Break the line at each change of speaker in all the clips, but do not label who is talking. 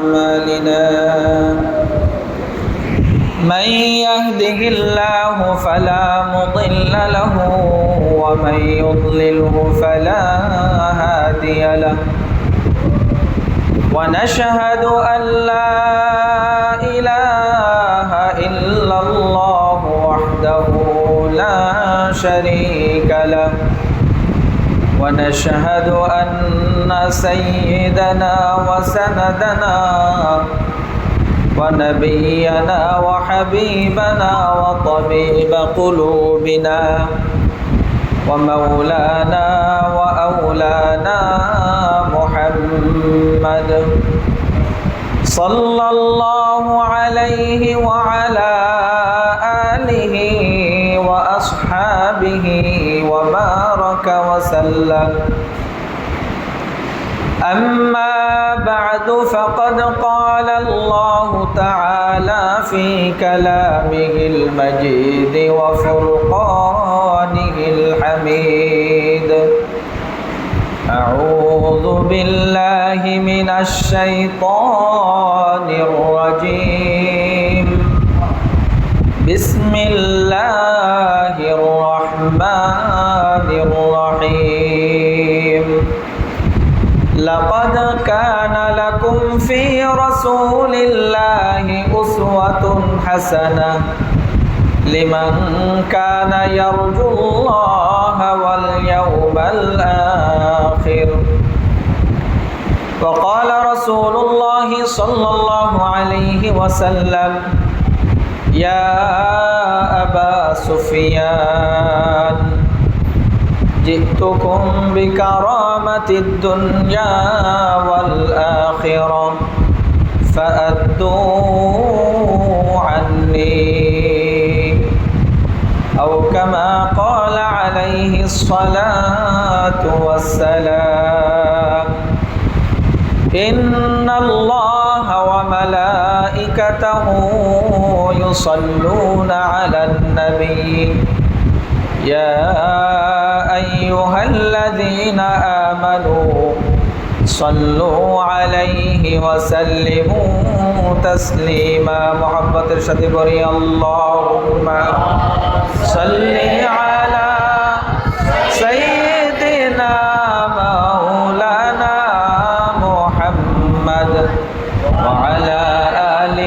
أعمالنا من يهده الله فلا مضل له ومن يضلله فلا هادي له ونشهد أن لا إله إلا الله وحده لا شريك له ونشهد أن سيدنا وسندنا ونبينا وحبيبنا وطبيب قلوبنا ومولانا وأولانا محمد صلى الله عليه وعلى آله وأصحابه وبارك وسلم أما بعد فقد قال الله تعالى في كلامه المجيد وفرقانه الحميد أعوذ بالله من الشيطان الرجيم بسم الله الرحمن الرحيم لقد كان لكم في رسول الله أسوة حسنة لمن كان يرجو الله واليوم الآخر وقال رسول الله صلى الله عليه وسلم يا أبا سفيان جئتكم بكرامة الدنيا والآخرة فأدوا عني أو كما قال عليه الصلاة والسلام إن الله وملائكته يصلون على النبي يا أيها الذين آمنوا صلوا عليه وسلموا تسليما محبة الشديد بري اللهم صل على سيدنا مولانا محمد وعلى آل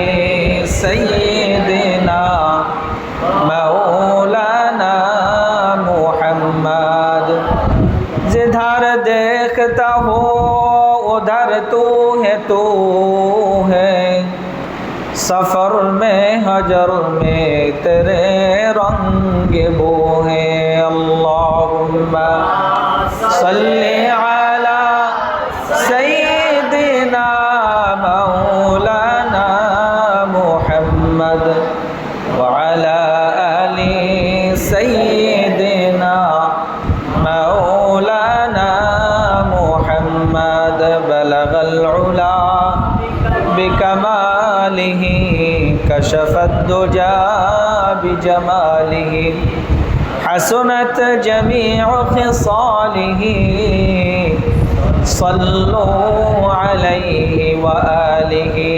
سيدنا مولانا محمد जिधर देखता हो उधर तू है सफर में हजर में तेरे रंग वो है अल्लाहुम्मा सल्ली अला सय्यिदिना मौलाना मुहम्मद व अला आलि सय्यिदिना मौलाना मुहम्मद बलगल उला बिकमालिह कशफत दुजा बिजमालिह हसनत जमीउ खिसालिह सल्लु अलैहि व आलिहि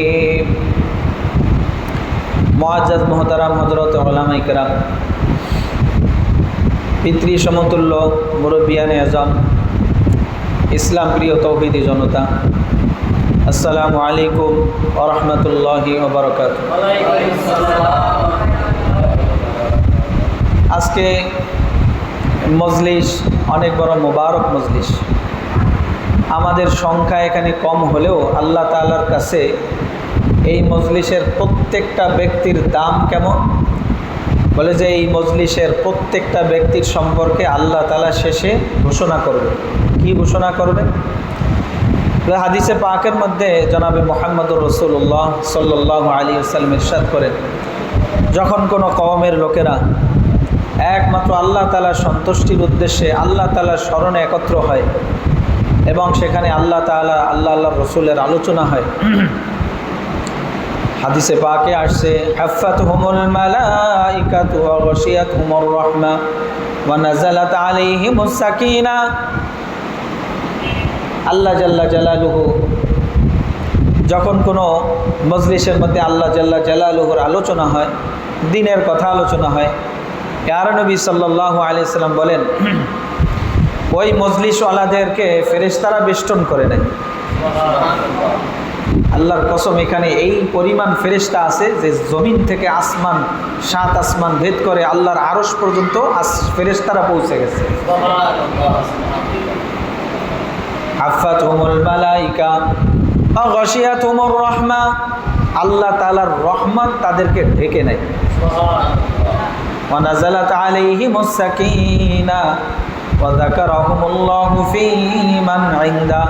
मुअज्जज मोहतरम हजरत उलमाए किराम पितृ समतुल्य मुरब्बियाने आज़म इस्लाम प्रिय तौहीदी जनता अस्सलामु आलैकुम व रहमतुल्लाहि व बाराकातुहू। आज के मजलिस अनेक बड़ मुबारक मजलिस आमादेर संख्या एखाने कम होलेও आल्लाह ताआलार काछे এই মজলিসের প্রত্যেকটা ব্যক্তির দাম কেমন বলে যে এই মজলিসের প্রত্যেকটা ব্যক্তির সম্পর্কে আল্লাহ তাআলা শেষে ঘোষণা করবে। কি ঘোষণা করবে? হাদিসে পাকের মধ্যে জনাবে মুহাম্মদুর রাসূলুল্লাহ সাল্লাল্লাহু আলাইহি ওয়াসাল্লাম ইরশাদ করেন, যখন কোনো কওমের লোকেরা একমাত্র আল্লাহ তাআলার সন্তুষ্টির উদ্দেশ্যে আল্লাহ তাআলার স্মরণে একত্র হয় এবং সেখানে আল্লাহ তাআলা আল্লাহর রাসূলের আলোচনা হয়, হাদিসে পাকে আসছে হাফাতহুমুল মালাইকাতু ওয়া গাশিয়াতহুমুর রাহমা ওয়া নাযালাত আলাইহিমুস সাকিনা। আল্লাহ জাল্লা জালালুহু যখন কোনো মজলিসের মধ্যে আল্লাহ জাল্লা জালালুহুর আলোচনা হয়, দ্বীনের কথা আলোচনা হয়, ইয়া নবী সাল্লাল্লাহু আলাইহি সাল্লাম বলেন ওই মজলিসওয়ালাদেরকে ফেরেশতারা বেষ্টন করে নেয়। আল্লাহর কসম, এখানে এই পরিমাণ ফেরেশতা আছে যে জমিন থেকে আসমান, 7 আসমান ভেদ করে আল্লাহর আরশ পর্যন্ত ফেরেশতারা পৌঁছে গেছে। হাফাতহুমুল মালাইকা ওয়া গাশিয়াতহুমুর রাহমা, আল্লাহ তাআলার রহমত তাদেরকে ঢেকে নেয়। ওয়া নাযালাত আলাইহিমুস সাকিনা ওয়া যাকারাহুমুল্লাহু ফী মান ইনদা।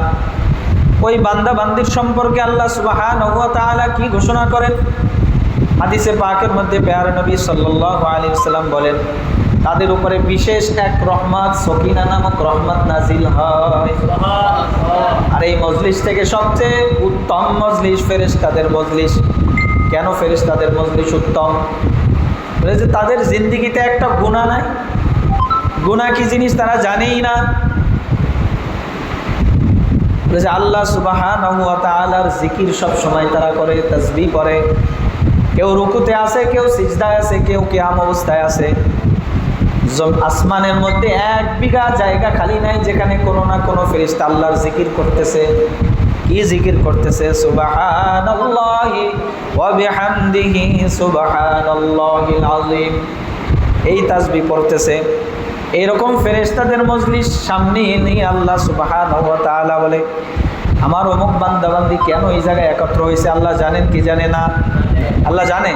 ওই বান্দা বান্দির সম্পর্কে আল্লাহ সুবহানাহু ওয়া তাআলা কি ঘোষণা করেন? হাদিসে পাকের মধ্যে প্যারা নবী সাল্লাল্লাহু আলাইহি ওয়াসাল্লাম বলেন তাদের উপরে বিশেষ এক রহমত, সকিনা নামক রহমত নাজিল হয়। আর এই মজলিস থেকে সবচেয়ে উত্তম মজলিস ফেরেশতাদের মজলিস। কেন ফেরেশতাদের মজলিস উত্তম? বলে যে তাদের জিন্দেগিতে একটা গুনাহ নাই। গুনাহ কি জিনিস তারা জানেই না। বলে যে আল্লাহ সুবহানাহু ওয়া তাআলার জিকির সব সময় তারা করে, তাসবিহ করে। কেউ রুকুতে আছে, কেউ সিজদায় আছে, কেউ কিয়াম অবস্থায় আছে। আসমানের মধ্যে 1 বিঘা জায়গা খালি নাই যেখানে কোনো না কোনো ফেরেশতা আল্লাহর জিকির করতেছে। কি জিকির করতেছে? সুবহানাল্লাহি ওয়া বিহামদিহি সুবহানাল্লাহিল আযীম, এই তাসবিহ পড়তেছে। এরকম ফেরেশতাদের মজলিস সামনে নিয়ে আল্লাহ সুবহানাহু ওয়া তাআলা বলে আমার অমুক বান্দা বান্দি কেন এই জায়গায় একত্র হয়েছে আল্লাহ জানেন কি জানে না? আল্লাহ জানে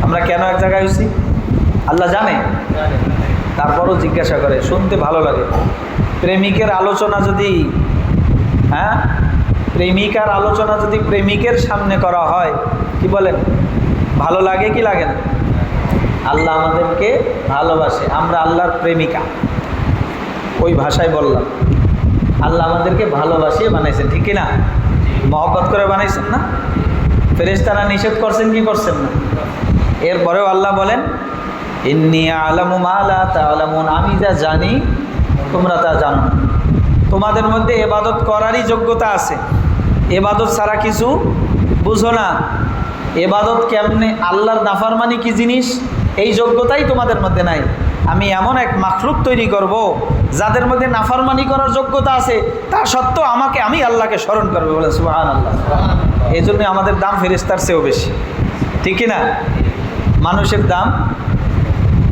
আমরা কেন এক জায়গায় হয়েছি, আল্লাহ জানে। তারপরও জিজ্ঞাসা করে, শুনতে ভালো লাগে। প্রেমিকের আলোচনা যদি প্রেমিকার আলোচনা যদি প্রেমিকের সামনে করা হয়, কি বলেন, ভালো লাগে কি লাগে না? আল্লাহ আমাদেরকে ভালোবাসে, আমরা আল্লাহর প্রেমিকা। ওই ভাষায় বললাম, আল্লাহ আমাদেরকে ভালোবাসিয়ে বানাইছেন, ঠিক কিনা? মহব্বত করে বানাইছেন না? ফেরেশতারা নিষেধ করছেন কি করছেন না? এরপরেও আল্লাহ বলেন ইন্নী আ'লামু মা লা তা'লামুন, আমি যা জানি তোমরা তা জানো না। তোমাদের মধ্যে ইবাদত করারই যোগ্যতা আছে, ইবাদত ছাড়া কিছু বুঝো না। ইবাদত কেমনে, আল্লাহর নাফরমানি কি জিনিস, এই যোগ্যতাই তোমাদের মধ্যে নাই। আমি এমন এক মাখলুক তৈরি করব যাদের মধ্যে নাফরমানি করার যোগ্যতা আছে, তা সত্ত্বেও আমি আল্লাহকে স্মরণ করবে, বলে সুবহানাল্লাহ। এই জন্য আমাদের দাম ফেরেশতার চেয়েও বেশি, ঠিক কিনা? মানুষের দাম,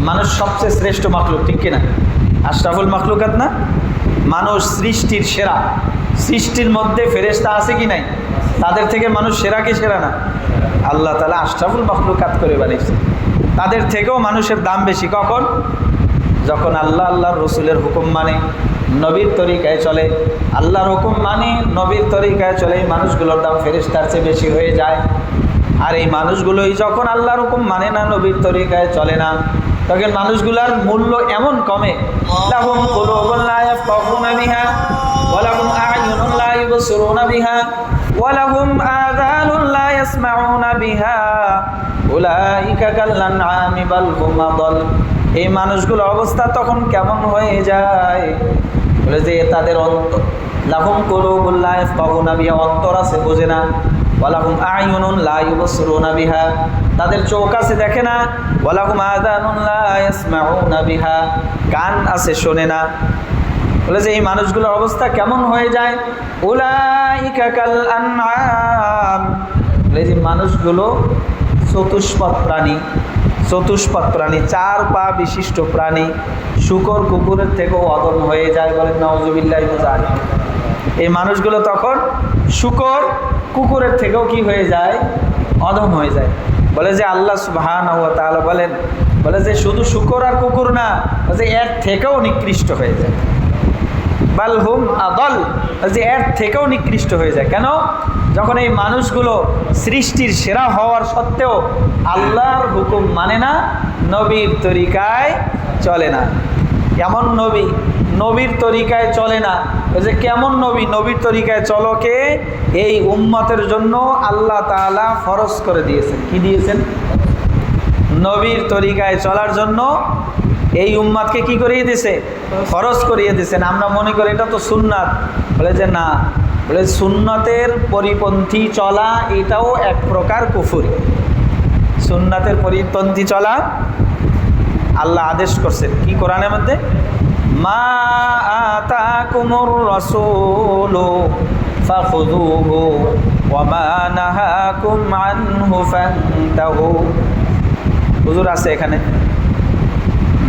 মানুষ সবচেয়ে শ্রেষ্ঠ মাখলুক, ঠিক কিনা? আশরাফুল মাখলুকাত না? মানুষ সৃষ্টির সেরা। সৃষ্টির মধ্যে ফেরেশতা আছে কি নাই? তাদের থেকে মানুষ সেরা কি সেরা না? আল্লাহ তাআলা আশরাফুল মাখলুকাত করে বানিয়েছে। তাদের থেকেও মানুষের দাম বেশি কখন? যখন আল্লাহর রসুলের হুকুম মানে, নবীর তরিকায় চলে। আল্লাহর হুকুম মানে, নবীর তরিকায় চলে, এই মানুষগুলোর দাম ফেরেশতার চেয়ে বেশি হয়ে যায়। আর এই মানুষগুলোই যখন আল্লাহর হুকুম মানে না, নবীর তরিকায় চলে না, তখন মানুষগুলার মূল্য এমন কমে। লাহুম কুলুবুন লা ইয়াফকাহুনা বিহা ওয়া লাহুম আ'য়ুনুন লা ইউবসিরুনা বিহা ওয়া লাহুম আযানুন লা ইয়াসমাউনা বিহা উলাইকা কাল-আনআমি বাল হুম আদাল। এই মানুষগুলোর অবস্থা তখন কেমন হয়ে যায়? বলে যে তাদের অন্তর, লাহুম কুলুবুন লা ইয়াফকাহুনা বিহা, অন্তর আছে বোঝে না। ওয়া লাহুম আ'য়ুনুন লা ইউবসিরুনা বিহা, তাদের চোখ আছে দেখে না। ওয়া লাহুম আযানুন লা ইয়াসমাউনা বিহা, কান আছে শোনে না। বলে যে এই মানুষগুলোর অবস্থা কেমন হয়ে যায়? উলাইকা কাল-আনআম, বলে যে মানুষগুলো চতুষ্পদ প্রাণী। চতুষ্পদ প্রাণী, 4 পা বিশিষ্ট প্রাণী। শূকর কুকুরের থেকেও অদম হয়ে যায়, বলেন নাউযুবিল্লাহি মিন যালিক। এই মানুষগুলো তখন শূকর কুকুরের থেকেও কি হয়ে যায়? অদম হয়ে যায়। বলে যে আল্লাহ সুবহানাহু ওয়া তাআলা বলেন, বলে যে শুধু শূকর আর কুকুর না, বলে এর থেকেও নিকৃষ্ট হয়ে যায়। বাল হুম আদাল, যে এর থেকেও নিকৃষ্ট হয়ে যায়। কেন? যখন এই মানুষগুলো সৃষ্টির সেরা হওয়ার সত্ত্বেও আল্লাহর হুকুম মানে না, নবীর তরিকায় চলে না। এমন নবী নবীর তরিকায় চলে না, যে কেমন নবী? নবীর তরিকায় চলো কে? এই উম্মতের জন্য আল্লাহ তাআলা ফরজ করে দিয়েছেন। কি দিয়েছেন? নবীর তরিকায় চলার জন্য এই উম্মতকে কি করিয়ে দিয়েছে? ফরজ করিয়ে দিয়েছেন। আমরা মনে করি এটা তো সুন্নাত। বলে যে না, বলে সুন্নতের পরিপন্থী চলা এটাও এক প্রকার কুফরি। সুন্নতের পরিপন্থী চলা আল্লাহ আদেশ করছেন কি কোরআনের মধ্যে, মা আতাকুমুর রাসূলু ফাখুযুহু ওয়া মা নাহাকুম আনহু ফান্তাহু। হুজুর আছে এখানে,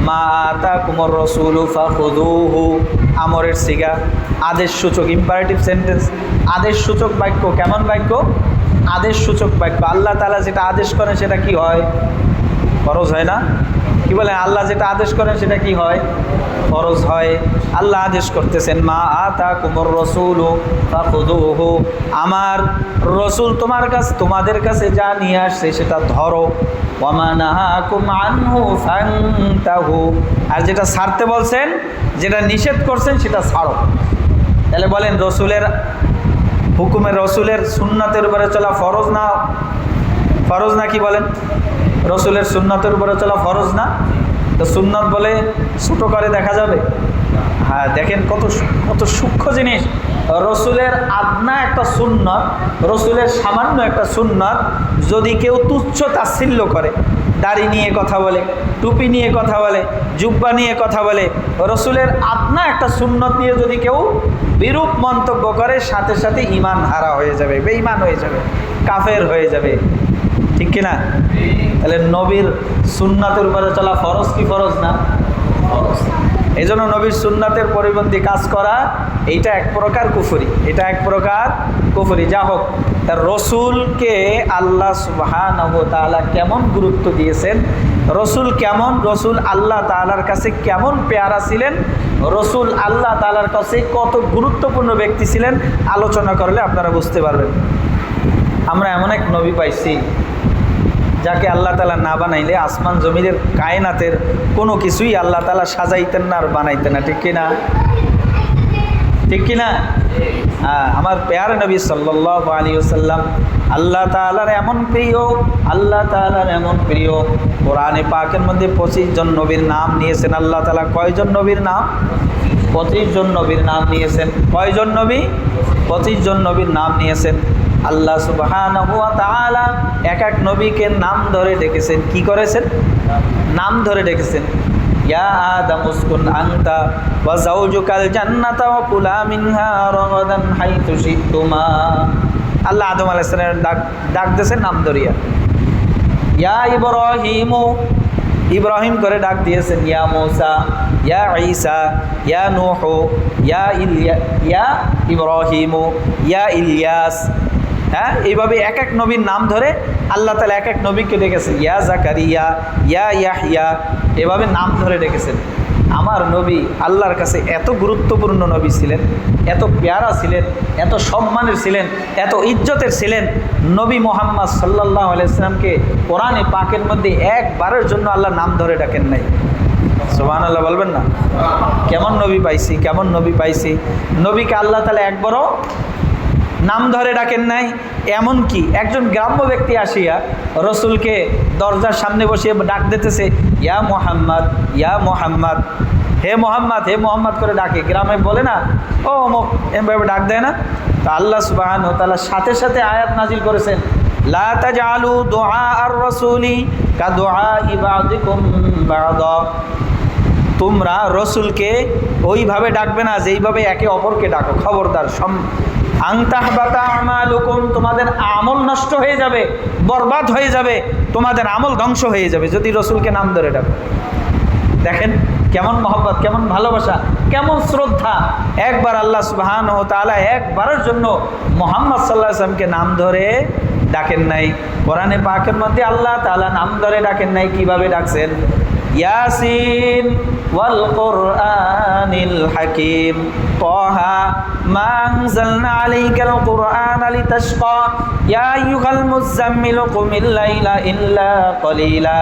মা আতাকুমুর রাসূলু ফাখুযুহু, আমরের সিগা, আদেশ সূচক, ইম্পারেটিভ সেন্টেন্স, আদেশ সূচক বাক্য। কেমন বাক্য? আদেশ সূচক বাক্য। আল্লাহ তাআলা যেটা আদেশ করেন সেটা কি হয়? ফরজ হয় না? কি বলেন? আল্লাহ যেটা আদেশ করেন সেটা কি হয়? ফরজ হয়। আল্লাহ আদেশ করতেছেন, মা আতাকুমুর রাসূলু ফাখুযুহু, আমার রসুল তোমাদের কাছে যা নিয়ে আসছে সেটা ধরো, ওয়া মা নাহাকুম আনহু ফান্তাহু, আর যেটা ছাড়তে বলছেন, যেটা নিষেধ করছেন সেটা ছাড়ো। তাহলে বলেন রসুলের হুকুমের, রসুলের সুন্নাতের উপরে চলা ফরজ না? ফরজ না? কি বলেন? রসুলের সুন্নতের উপরে চলা ফরজ না? তো সুন্নত বলে ছোটো করে দেখা যাবে? হ্যাঁ, দেখেন কত কত সূক্ষ্ম জিনিস। রসুলের আদনা একটা সুন্নত, রসুলের সামান্য একটা সুন্নত যদি কেউ তুচ্ছ তাচ্ছিল্য করে, দাড়ি নিয়ে কথা বলে, টুপি নিয়ে কথা বলে, জুব্বা নিয়ে কথা বলে, রসুলের আদনা একটা সুন্নত নিয়ে যদি কেউ বিরূপ মন্তব্য করে, সাথে সাথে ঈমান হারা হয়ে যাবে, বেঈমান হয়ে যাবে, কাফের হয়ে যাবে। ঠিক কিনা? তাহলে নবীর সুন্নাতের উপরে চলা ফরজ কি ফরজ না? ফরজ। এই জন্য নবীর সুন্নাতের পরিপন্থী কাজ করা এইটা এক প্রকার কুফরি, এটা এক প্রকার কুফরি। যা হোক, তার রসুলকে আল্লাহ সুবহানাহু ওয়া তাআলা কেমন গুরুত্ব দিয়েছেন, রসুল কেমন, রসুল আল্লাহ তাআলার কাছে কেমন পেয়ারা ছিলেন, রসুল আল্লাহ তাআলার কাছে কত গুরুত্বপূর্ণ ব্যক্তি ছিলেন, আলোচনা করলে আপনারা বুঝতে পারবেন। আমরা এমন এক নবী পাইছি যাকে আল্লাহ তাআলা না বানাইলে আসমান জমিনের কায়নাতের কোনো কিছুই আল্লাহ তাআলা সাজাইতেন না আর বানাইতেন না। ঠিক কিনা? ঠিক কিনা? আমার পেয়ার নবী সাল্লাল্লাহু আলাইহি ওয়াসাল্লাম আল্লাহ তাআলার এমন প্রিয়, আল্লাহ তাআলার এমন প্রিয়, কোরআনে পাকের মধ্যে 25 জন নবীর নাম নিয়েছেন আল্লাহ তাআলা। কয়জন নবীর নাম? 25 জন নবীর নাম নিয়েছেন। কয়জন নবী? 25 জন নবীর নাম নিয়েছেন। আল্লাহ সুবহানাহু ওয়া তাআলা এক এক নবীকে নাম ধরে ডেকেছেন। কি করেছেন? নাম ধরে ডেকেছেন। ইয়া আদম উসকুন আনতা ওয়া যাওজুকাল জান্নাতা ওয়া কুলা মিনহা রাগাদান হাইতু শিতুমা। আল্লাহ আদম আলাইহিস সালামের ডাক দিয়েছেন নাম ধরিয়া। ইয়া ইব্রাহিমু, ইব্রাহিম করে ডাক দিয়েছেন। ইয়া মুসা, ইয়া ঈসা, ইয়া নূহ, ইয়া ইব্রাহিমু, ইয়া ইলিয়াস। হ্যাঁ, এইভাবে এক এক নবীর নাম ধরে আল্লাহ তাআলা এক এক নবীকে ডেকেছেন। ইয়া জাকারিয়া, ইয়া ইয়াহইয়া, এভাবে নাম ধরে ডেকেছেন। আমার নবী আল্লাহর কাছে এত গুরুত্বপূর্ণ নবী ছিলেন, এত পেয়ারা ছিলেন, এত সম্মানের ছিলেন, এত ইজ্জতের ছিলেন। নবী মুহাম্মদ সাল্লাল্লাহু আলাইহি সাল্লামকে কোরআনে পাকের মধ্যে একবারের জন্য আল্লাহ নাম ধরে ডাকেন নাই। সুবহানাল্লাহ বলবেন না? কেমন নবী পাইছি, কেমন নবী পাইছি। নবীকে আল্লাহ তাআলা একবারও নাম ধরে ডাকেন নাই। এমনকি একজন গ্রাম্য ব্যক্তি আসিয়া রসুলকে দরজার সামনে বসিয়ে ডাক দিতেছে, ইয়া মুহাম্মদ, ইয়া মুহাম্মদ, হে মোহাম্মদ, হে মোহাম্মদ করে ডাকে। গ্রামে বলে না, ও অমুক, এভাবে ডাক দেয় না? তো আল্লাহ সুবহানাহু ওয়া তাআলা সাথে সাথে আয়াত নাজিল করেছেন, লা তাজআলু দুআ আর রাসূলি কা দুআই বা'দিকুম বা'দা। তোমরা রসুলকে ওইভাবে ডাকবে না যেইভাবে একে অপরকে ডাকো। খবরদার, আংতাহবাতা আমালুকুম, তোমাদের আমল নষ্ট হয়ে যাবে, বরবাদ হয়ে যাবে, তোমাদের আমল ধ্বংস হয়ে যাবে যদি রসুলকে নাম ধরে ডাকো। দেখেন কেমন মহব্বত, কেমন ভালোবাসা, কেমন শ্রদ্ধা। একবার আল্লাহ সুবহানাহু ওয়া তাআলা একবারের জন্য মুহাম্মদ সাল্লাল্লাহু আলাইহি ওয়াসাল্লামকে নাম ধরে ডাকেন নাই। কোরআনে পাকের মধ্যে আল্লাহ তাআলা নাম ধরে ডাকেন নাই। কিভাবে ডাকছেন? ইয়াসিন ওয়াল কুরআনিল হাকিম, তাহা মা আনজালনা আলাইকাল কুরআনা লিতাশকা, ইয়া আইয়ুহাল মুযাম্মিল কুমিল লাইলা ইল্লা কলিলা,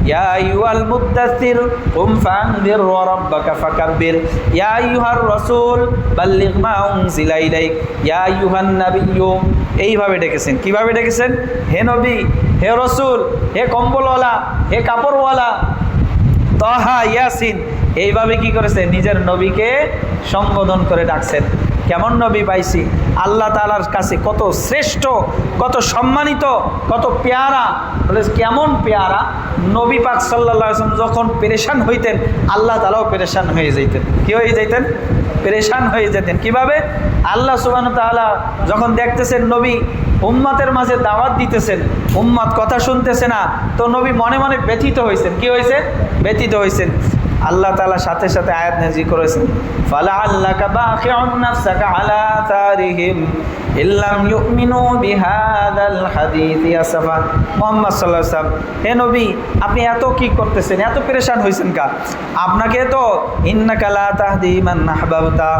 ইয়া আইয়ুহাল মুদ্দাসসির কুম ফানযির ওয়া রাব্বাকা ফাকাব্বির, ইয়া আইয়ুহার রাসূল বাল্লিগ মা উনজিলা ইলাইক, ইয়া আইয়ুহান নাবিয়্যু। এইভাবে ডেকেছেন। কিভাবে ডেকেছেন? হে নবী, হে রসুল, হে কম্বলওয়ালা, হে কাপড়ওয়ালা, তহা, ইয়াসিন। এইভাবে কি করেছে? নিজের নবীকে সম্বোধন করে ডাকছেন। কেমন নবী পাইছি, আল্লাহ তাআলার কাছে কত শ্রেষ্ঠ, কত সম্মানিত, কত পেয়ারা। বলে কেমন পেয়ারা, নবী পাক সাল্লাল্লাহু আলাইহি ওয়াসাল্লাম যখন পেরেশান হইতেন আল্লাহ তাআলাও পেরেশান হয়ে যেতেন। কি হয়ে যেতেন? পেরেশান হয়ে যেতেন। কিভাবে? আল্লাহ সুবহানাহু ওয়া তাআলা যখন দেখতেছেন নবী উম্মতের মাঝে দাওয়াত দিতেছেন, উম্মত কথা শুনতেছে না, তো নবী মনে মনে ব্যথিত হয়েছেন। কি হয়েছে? ব্যথিত হয়েছেন। আল্লাহ তাআলা সাথে সাথে আয়াত নাযিল করেছেন, ফালাআল্লাকা বাখিউন নাফসাকা আলা আথারিহিম ইল্লাম ইউমিনু বিহাদাল হাদীসি আসাফা। মুহাম্মদ সাল্লাল্লাহু আলাইহি ওয়াসাল্লাম, হে নবী আপনি এত কি করতেছেন, এত পেরেশান হয়েছেন কা? আপনাকে তো ইন্নাকা লা তাহদি মান আহবাবতা,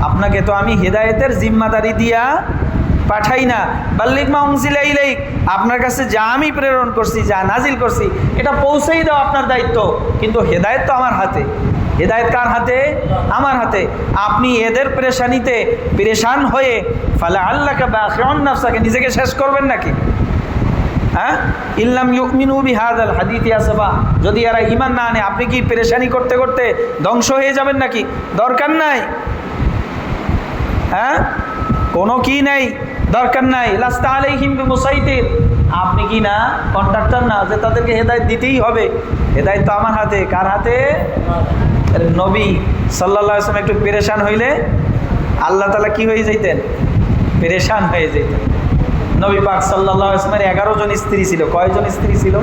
আপনাকে তো আমি হিদায়াতের জিম্মাদারি দিয়া পাঠাই না। বাল্লিগ মা উনজিলা ইলাইক, আপনার কাছে যা আমি প্রেরণ করছি, যা নাজিল করছি, এটা পৌঁছেই দাও আপনার দায়িত্ব, কিন্তু হেদায়েত তো আমার হাতে। হেদায়েত কার হাতে? আমার হাতে। আপনি এদের পেরেশানিতে পেরেশান হয়ে ফালা আল্লাহকা বাখিউন নাফসাকে নিজেকে শেষ করবেন নাকি? হ্যাঁ, ইল্লাম ইউমিনু বিহাদাল হাদীসি আসাফা, যদি এরা ঈমান না আনে আপনি কি পেরেশানি করতে করতে ধ্বংস হয়ে যাবেন নাকি? দরকার নাই। হ্যাঁ, কোনো কি নেই, দরকার নাই। লাস্তা আলাইহিম বিমুসাইতির, আপনি কি না কন্ট্রাক্টর না যে তাদেরকে হেদায়েত দিতেই হবে? হেদায়েত তো আমার হাতে। কার হাতে? নবী সাল্লাল্লাহু আলাইহি ওয়াসাল্লাম একটু পেরেশান হইলে আল্লাহ তাআলা কি হয়ে যাইতেন? পেরেশান হয়ে যাইতেন। নবী পাক সাল্লাল্লাহু আলাইহি ওয়াসাল্লামের 11 জন স্ত্রী ছিল। কয়জন স্ত্রী ছিল?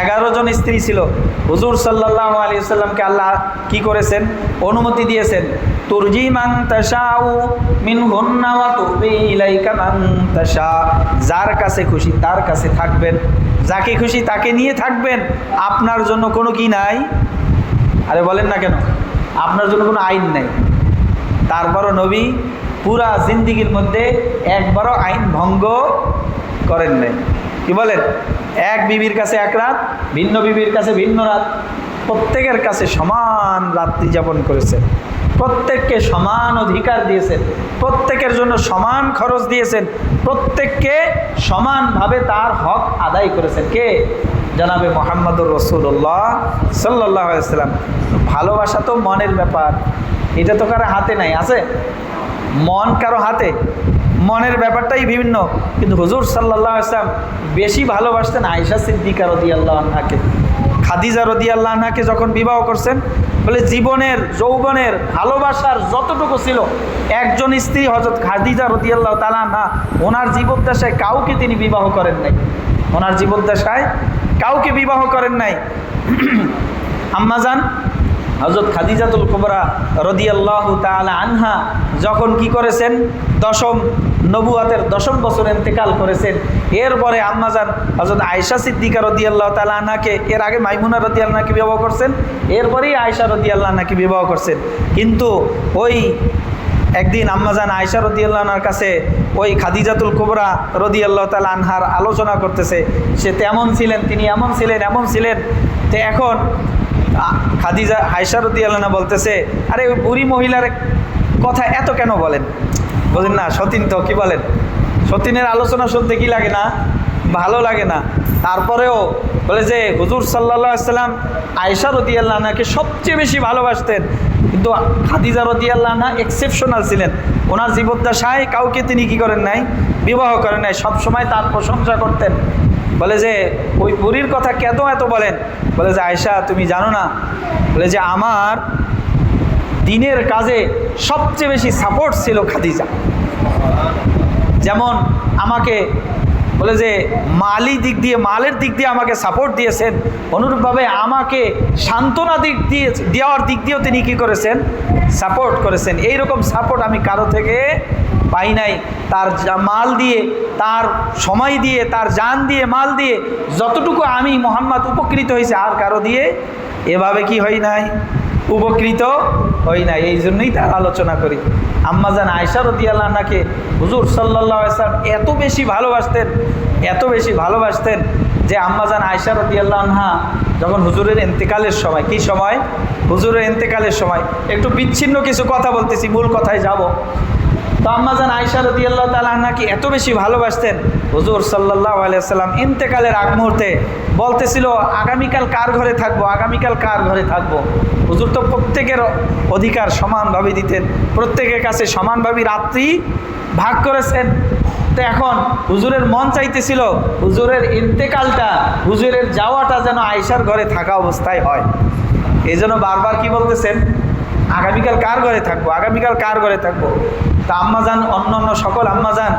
11 জন স্ত্রী ছিল। হুজুর সাল্লাল্লাহু আলাইহি ওয়াসাল্লামকে আল্লাহ কি করেছেন? অনুমতি দিয়েছেন, তুরজি মান তাশাউ মিনহুন্না ওয়া তুবি ইলাইকা মান তাশা, যার কাছে খুশি তার কাছে থাকবেন, যাকে খুশি তাকে নিয়ে থাকবেন। আপনার জন্য কোনো কি নাই? আরে বলেন না কেন? আপনার জন্য কোনো আইন নাই। তারপরও নবী পুরা জিন্দিগির মধ্যে একবারও আইন ভঙ্গ করেন নাই। কি বলেন? এক বিবির কাছে এক রাত, ভিন্ন বিবির কাছে ভিন্ন রাত, প্রত্যেকের কাছে সমান রাত্রি যাপন করেছেন, প্রত্যেককে সমান অধিকার দিয়েছেন, প্রত্যেকের জন্য সমান খরচ দিয়েছেন, প্রত্যেককে সমানভাবে তার হক আদায় করেছেন। কে? জনাবে মুহাম্মদুর রাসূলুল্লাহ সাল্লাল্লাহু আলাইহি ওয়াসাল্লাম। ভালোবাসা তো মনের ব্যাপার, এটা তো কারো হাতে নাই। আছে? মন কারো হাতে? মনের ব্যাপারটাই বিভিন্ন। কিন্তু হুজুর সাল্লাল্লাহু আলাইহি ওয়াসাল্লাম বেশি ভালোবাসতেন আয়েশা সিদ্দিকা রাদিয়াল্লাহু আনহাকে। খাদিজা রাদিয়াল্লাহু আনহাকে যখন বিবাহ করছেন, বলে জীবনের যৌবনের ভালোবাসার যতটুকু ছিল একজন স্ত্রী হযরত খাদিজা রাদিয়াল্লাহু তাআলা আনহা, ওনার জীবদ্দশায় কাউকে তিনি বিবাহ করেন নাই। ওনার জীবদ্দশায় কাউকে বিবাহ করেন নাই। আম্মাজান হযরত খাদিজাতুল কুবরা রাদিয়াল্লাহু তাআলা আনহা যখন কি করেছেন? নবুয়াতের 10ম বছরে ইন্তেকাল করেছেন। এরপরে আম্মাজান হযরত আয়েশা সিদ্দিকা রাদিয়াল্লাহু তাআলা আনহাকে, এর আগে মাইমুনা রাদিয়াল্লাহু আনহাকে বিবাহ করছেন, এরপরেই আয়েশা রাদিয়াল্লাহু আনহাকে বিবাহ করছেন। কিন্তু ওই একদিন আম্মাজান আয়েশা রাদিয়াল্লাহু আনহার কাছে ওই খাদিজাতুল কুবরা রাদিয়াল্লাহু তাআলা আনহার আলোচনা করতেছে, সে তেমন ছিলেন, তিনি এমন ছিলেন, এমন ছিলেন। তো এখন খাদিজা আয়েশা রাদিয়াল্লাহু আনহা বলতেছে, আরে ওই বুড়ি মহিলার কথা এত কেন বলেন? বলেন না সতীন তো, কি বলেন? সতীনের আলোচনা শুনতে কি লাগে না? ভালো লাগে না। তারপরেও বলে যে হুজুর সাল্লাল্লাহু আলাইহি ওয়াসাল্লাম আয়েশা রাদিয়াল্লাহু আনহাকে সবচেয়ে বেশি ভালোবাসতেন, কিন্তু খাদিজা রাদিয়াল্লাহু আনহা এক্সেপশনাল ছিলেন। ওনার জীবদ্দশায় কাউকে তিনি কি করেন নাই? বিবাহ করেন নাই। সবসময় তার প্রশংসা করতেন। বলে যে ওই বুড়ির কথা কেন এত বলেন? বলে যে আয়েশা তুমি জানো না, বলে যে আমার দিনের কাজে সবচেয়ে বেশি সাপোর্ট ছিল খাদিজা। যেমন আমাকে বলে যে মালের দিক দিয়ে আমাকে সাপোর্ট দিয়েছেন, অনুরূপভাবে আমাকে সান্ত্বনা দেওয়ার দিক দিয়েও তিনি কি করেছেন? সাপোর্ট করেছেন। এইরকম সাপোর্ট আমি কারো থেকে পাই নাই। তার মাল দিয়ে, তার সময় দিয়ে, তার জান দিয়ে, মাল দিয়ে যতটুকু আমি মুহাম্মদ উপকৃত হয়েছে, আর কারো দিয়ে এভাবে কি হয় নাই? উপকৃত হই নাই। এই জন্যই তার আলোচনা করি। আম্মাজান আয়েশা রাদিয়াল্লাহু আনহাকে হুজুর সাল্লাল্লাহু আলাইহি ওয়াসাল্লাম এত বেশি ভালোবাসতেন, এত বেশি ভালোবাসতেন যে আম্মাজান আয়েশা রাদিয়াল্লাহু আনহা যখন হুজুরের ইন্তেকালের সময়, কি সময়? হুজুরের ইন্তেকালের সময়। একটু বিচ্ছিন্ন কিছু কথা বলতেছি, মূল কথায় যাব। তো আম্মাজান আয়েশা রাদিয়াল্লাহু তাআলা আনহাকে এত বেশি ভালোবাসতেন, হুজুর সাল্লাল্লাহু আলাইহি ওয়াসাল্লাম ইন্তেকালের আগ মুহূর্তে বলতেছিল, আগামীকাল কার ঘরে থাকবো, আগামীকাল কার ঘরে থাকবো। হুজুর তো প্রত্যেকের অধিকার সমানভাবে দিতেন, প্রত্যেকের কাছে সমানভাবে রাত্রি ভাগ করেছেন। তো এখন হুজুরের মন চাইতেছিল হুজুরের ইন্তেকালটা, হুজুরের যাওয়াটা যেন আয়েশার ঘরে থাকা অবস্থায় হয়। এই জন্য বারবার কি বলতেছেন, আগামীকাল কার ঘরে থাকবো, আগামীকাল কার ঘরে থাকবো। তা আম্মাজান অন্য সকল আম্মাজান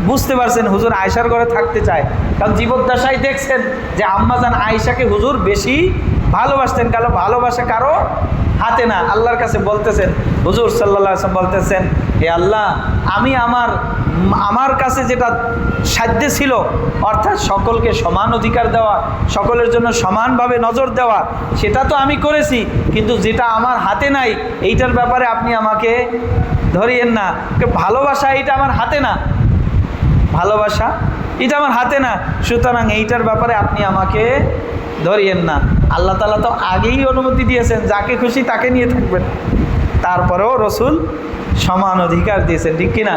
বুঝতে পারছেন হুজুর আয়েশার ঘরে থাকতে চায়, কারণ জীবদ্দশায় দেখছেন যে আম্মাজান আয়েশাকে হুজুর বেশি ভালোবাসতেন, কারণ ভালোবাসা কারো হাতে না। আল্লাহর কাছে বলতেছেন, হুজুর সাল্লাল্লাহু আলাইহি ওয়াসাল্লাম বলতেছেন, হে আল্লাহ, আমি আমার কাছে যেটা সাধ্য ছিল, অর্থাৎ সকলকে সমান অধিকার দেওয়া, সকলের জন্য সমানভাবে নজর দেওয়া, সেটা তো আমি করেছি, কিন্তু যেটা আমার হাতে নাই এইটার ব্যাপারে আপনি আমাকে ধরিয়েন না। ভালোবাসা এটা আমার হাতে না, ভালোবাসা এটা আমার হাতে না, সুতরাং এইটার ব্যাপারে আপনি আমাকে ধরিয়েন না। আল্লাহ তাআলা তো আগেই অনুমতি দিয়েছেন যাকে খুশি তাকে নিয়ে থাকবেন, তারপরেও রসুল সমান অধিকার দিয়েছেন, ঠিক কিনা?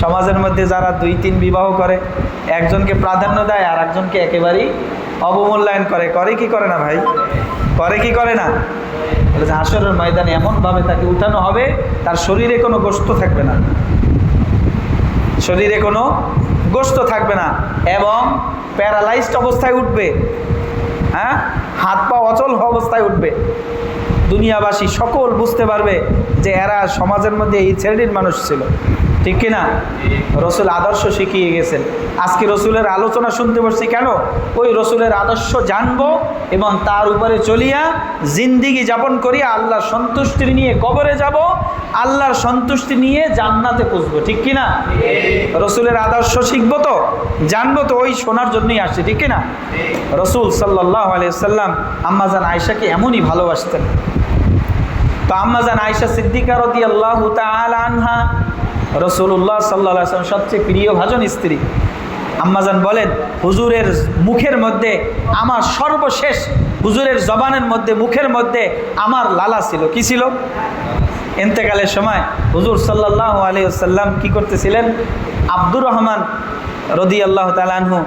সমাজের মধ্যে যারা 2-3 বিবাহ করে, একজনকে প্রাধান্য দেয় আর একজনকে একেবারেই অবমূল্যায়ন করে, করে কি করে না ভাই? করে কি করে না? বলে যে হাসরের ময়দানে এমনভাবে তাকে উঠানো হবে, তার শরীরে কোনো গোশত থাকবে না, শরীরে কোনো গোশত থাকবে না, এবং প্যারালাইজড অবস্থায় উঠবে, হ্যাঁ, হাত পা অচল অবস্থায় উঠবে। দুনিয়াবাসী সকল বুঝতে পারবে যে এরা সমাজের মধ্যে এই শ্রেণীর মানুষ ছিল, ঠিক কিনা? রসুল আদর্শ শিখিয়ে গেছেন। আজকে রসুলের আলোচনা শুনতে বসছি কেন? ওই রসুলের আদর্শ জানবো এবং তার উপরে চলিয়া জিন্দিগি যাপন করিয়া আল্লাহর সন্তুষ্টি নিয়ে কবরে যাব, আল্লাহর সন্তুষ্টি নিয়ে জান্নাতে পৌঁছবো, ঠিক কিনা? রসুলের আদর্শ শিখবো তো, জানবো তো, ওই শোনার জন্যই আসছে, ঠিক কিনা? রসুল সাল্লাল্লাহু আলাইহি ওয়াসাল্লাম আম্মাজান আয়েশাকে এমনই ভালোবাসতেন। তো আম্মাজান আয়েশা সিদ্দিকা রাদিয়াল্লাহু তাআলা আনহা রাসূলুল্লাহ সাল্লাল্লাহু আলাইহি ওয়াসাল্লাম সবচেয়ে প্রিয় ভাজন স্ত্রী। আম্মাজান বলেন, হুজুরের মুখের মধ্যে আমার সর্বশেষ, হুজুরের জবানের মধ্যে, মুখের মধ্যে আমার লালা ছিল। কি ছিল? ইন্তেকালের সময় হুজুর সাল্লাল্লাহু আলাইহি ওয়াসাল্লাম কি করতেছিলেন? আব্দুর রহমান রাদিয়াল্লাহু তাআলা আনহু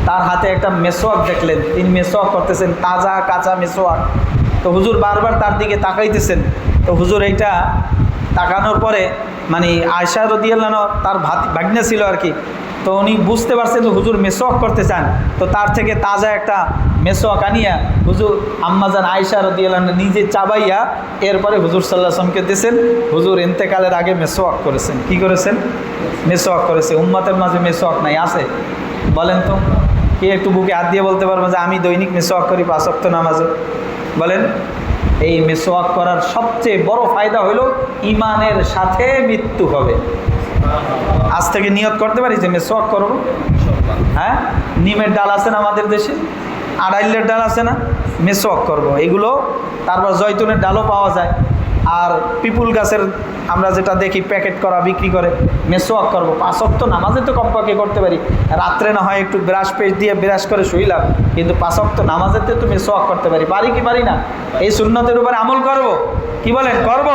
তার হাতে একটা মেসওয়াক দেখলেন, তিনি মেসওয়াক করতেছেন, তাজা কাঁচা মেসওয়াক। তো হুজুর বারবার তার দিকে তাকাইতেছেন। তো হুজুর এইটা তাকানোর পরে, মানে আয়েশা রাদিয়াল্লাহু আনহা তার ভাগ্নে ছিল আর কি, তো উনি বুঝতে পারছেন যে হুজুর মেসওয়াক করতে চান, তো তার থেকে তাজা একটা মেসওয়াক আনিয়া হুজুর আম্মাজান আয়েশা রাদিয়াল্লাহু আনহা নিজে চাবাইয়া এরপরে হুজুর সাল্লাল্লাহু আলাইহি ওয়াসাল্লামকে দিয়েছেন। হুজুর ইন্তেকালের আগে মেসওয়াক করেছেন। কি করেছেন? মেসওয়াক করেছে। উম্মতের মাঝে মেসওয়াক নাই, আছে? বলেন তো, কে একটু বুকে হাত দিয়ে বলতে পারবেন যে আমি দৈনিক মেসওয়াক করি 5 ওয়াক্ত নামাজে? বলেন। এই মেসওয়াক করার সবচেয়ে বড় ফায়দা হলো ইমানের সাথে মৃত্যু হবে। আজ থেকে নিয়ত করতে পারি যে মেসওয়াক করবো। হ্যাঁ, নিমের ডাল আছে না আমাদের দেশে, আড়াইলের ডাল আছে না, মেসওয়াক করব এগুলো। তারপর জয়তুনের ডালও পাওয়া যায়, আর পিপুল গাছের আমরা যেটা দেখি প্যাকেট করা বিক্রি করে, মেসওয়াক করব। 5 ওয়াক্ত নামাজে তো কমপক্ষে করতে পারি, রাত্রে না হয় একটু ব্রাশ পেস্ট দিয়ে ব্রাশ করে শুইলাম, কিন্তু 5 ওয়াক্ত নামাজেতে তো মেসওয়াক করতে পারি। পারি কি পারি না? এই সুন্নতের উপর আমল করব। কি বলেন? করব।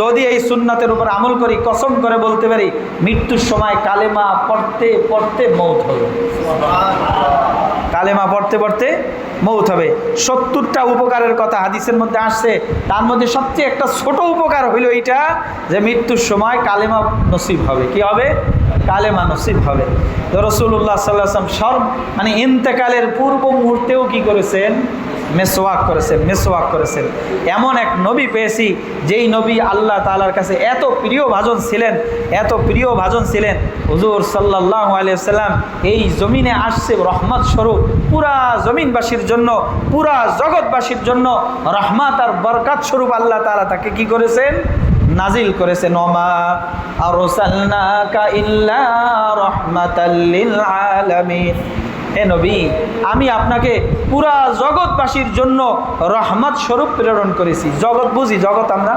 যদি এই সুন্নতের উপর আমল করি, কসম করে বলতে পারি মৃত্যুর সময় কালেমা পড়তে পড়তে মৌত হবে। কালেমা পড়তে পড়তে মৌত হবে। 70টা উপকারের কথা হাদিসের মধ্যে আসছে, তার মধ্যে সবচেয়ে একটা ছোট উপকার হইল এইটা যে মৃত্যুর সময় কালেমা নসিব হবে। কি হবে? কালেমা নসিব হবে। তো রাসূলুল্লাহ সাল্লাল্লাহু আলাইহি ওয়াসাল্লাম মানে ইন্তেকালের পূর্ব মুহূর্তেও কি করেছেন? মেসওয়াক করেছেন, মেসওয়াক করেছেন। এমন এক নবী পেয়েছি যেই নবী আল্লাহ তাআলার কাছে এত প্রিয় ভাজন ছিলেন, এত প্রিয় ভাজন ছিলেন। হুজুর সাল্লাল্লাহু আলাইহি ওয়াসাল্লাম এই জমিনে আসছে রহমত স্বরূপ, পুরা জমিনবাসীর জন্য, পুরা জগৎবাসীর জন্য রহমত আর বরকত স্বরূপ আল্লাহ তাআলা তাকে কি করেছেন? নাজিল করেছেন। ওমা আরসালনাকা ইল্লা রাহমাতাল লিল আলামিন। হে নবী, আমি আপনাকে পুরা জগৎবাসীর জন্য রহমত স্বরূপ প্রেরণ করেছি। জগৎ বুঝি, জগৎ আমরা,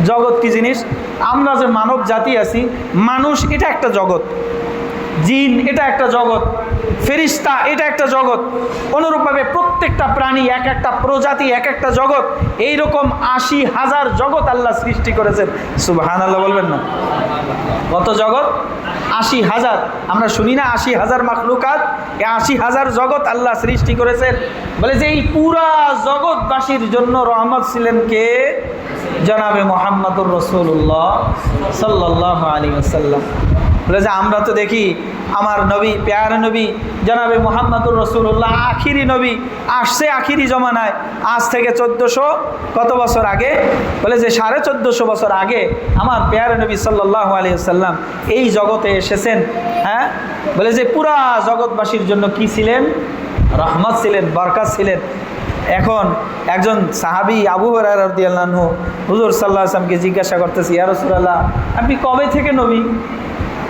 জগৎ কি জিনিস? আমরা যে মানব জাতি আছি, মানুষ এটা একটা জগৎ। জিন এটা একটা জগৎ, ফেরিস্তা এটা একটা জগৎ, অনুরূপভাবে প্রত্যেকটা প্রাণী এক একটা প্রজাতি এক একটা জগৎ, এইরকম ৮০,০০০ জগৎ আল্লাহ সৃষ্টি করেছেন। সুবহানাল্লাহ বলবেন না? কত জগৎ? ৮০,০০০। আমরা শুনি না ৮০,০০০ মাখলুকাত, এই ৮০,০০০ জগৎ আল্লাহ সৃষ্টি করেছেন। বলে যে এই পুরা জগৎবাসীর জন্য রহমত ছিলেন কে? জনাবে মুহাম্মদুর রাসূলুল্লাহ সাল্লাল্লাহু আলাইহি ওয়াসাল্লাম। বলে যে আমরা তো দেখি আমার নবী, প্যারা নবী জনাবে মুহাম্মদুর রাসূলুল্লাহ আখিরি নবী, আসছে আখিরি জমানায়, আজ থেকে 1400 কত বছর আগে? বলে যে 1450 বছর আগে আমার প্যারা নবী সাল্লাল্লাহু আলাইহি ওয়াসাল্লাম এই জগতে এসেছেন। হ্যাঁ, বলে যে পুরা জগৎবাসীর জন্য কি ছিলেন? রহমত ছিলেন, বরকত ছিলেন। এখন একজন সাহাবী আবু হুরায়রা রাদিয়াল্লাহু আনহু হুজুর সাল্লাল্লাহু আলাইহি ওয়াসাল্লামকে জিজ্ঞাসা করতেছে, ইয়া রাসূলুল্লাহ আপনি কবে থেকে নবী?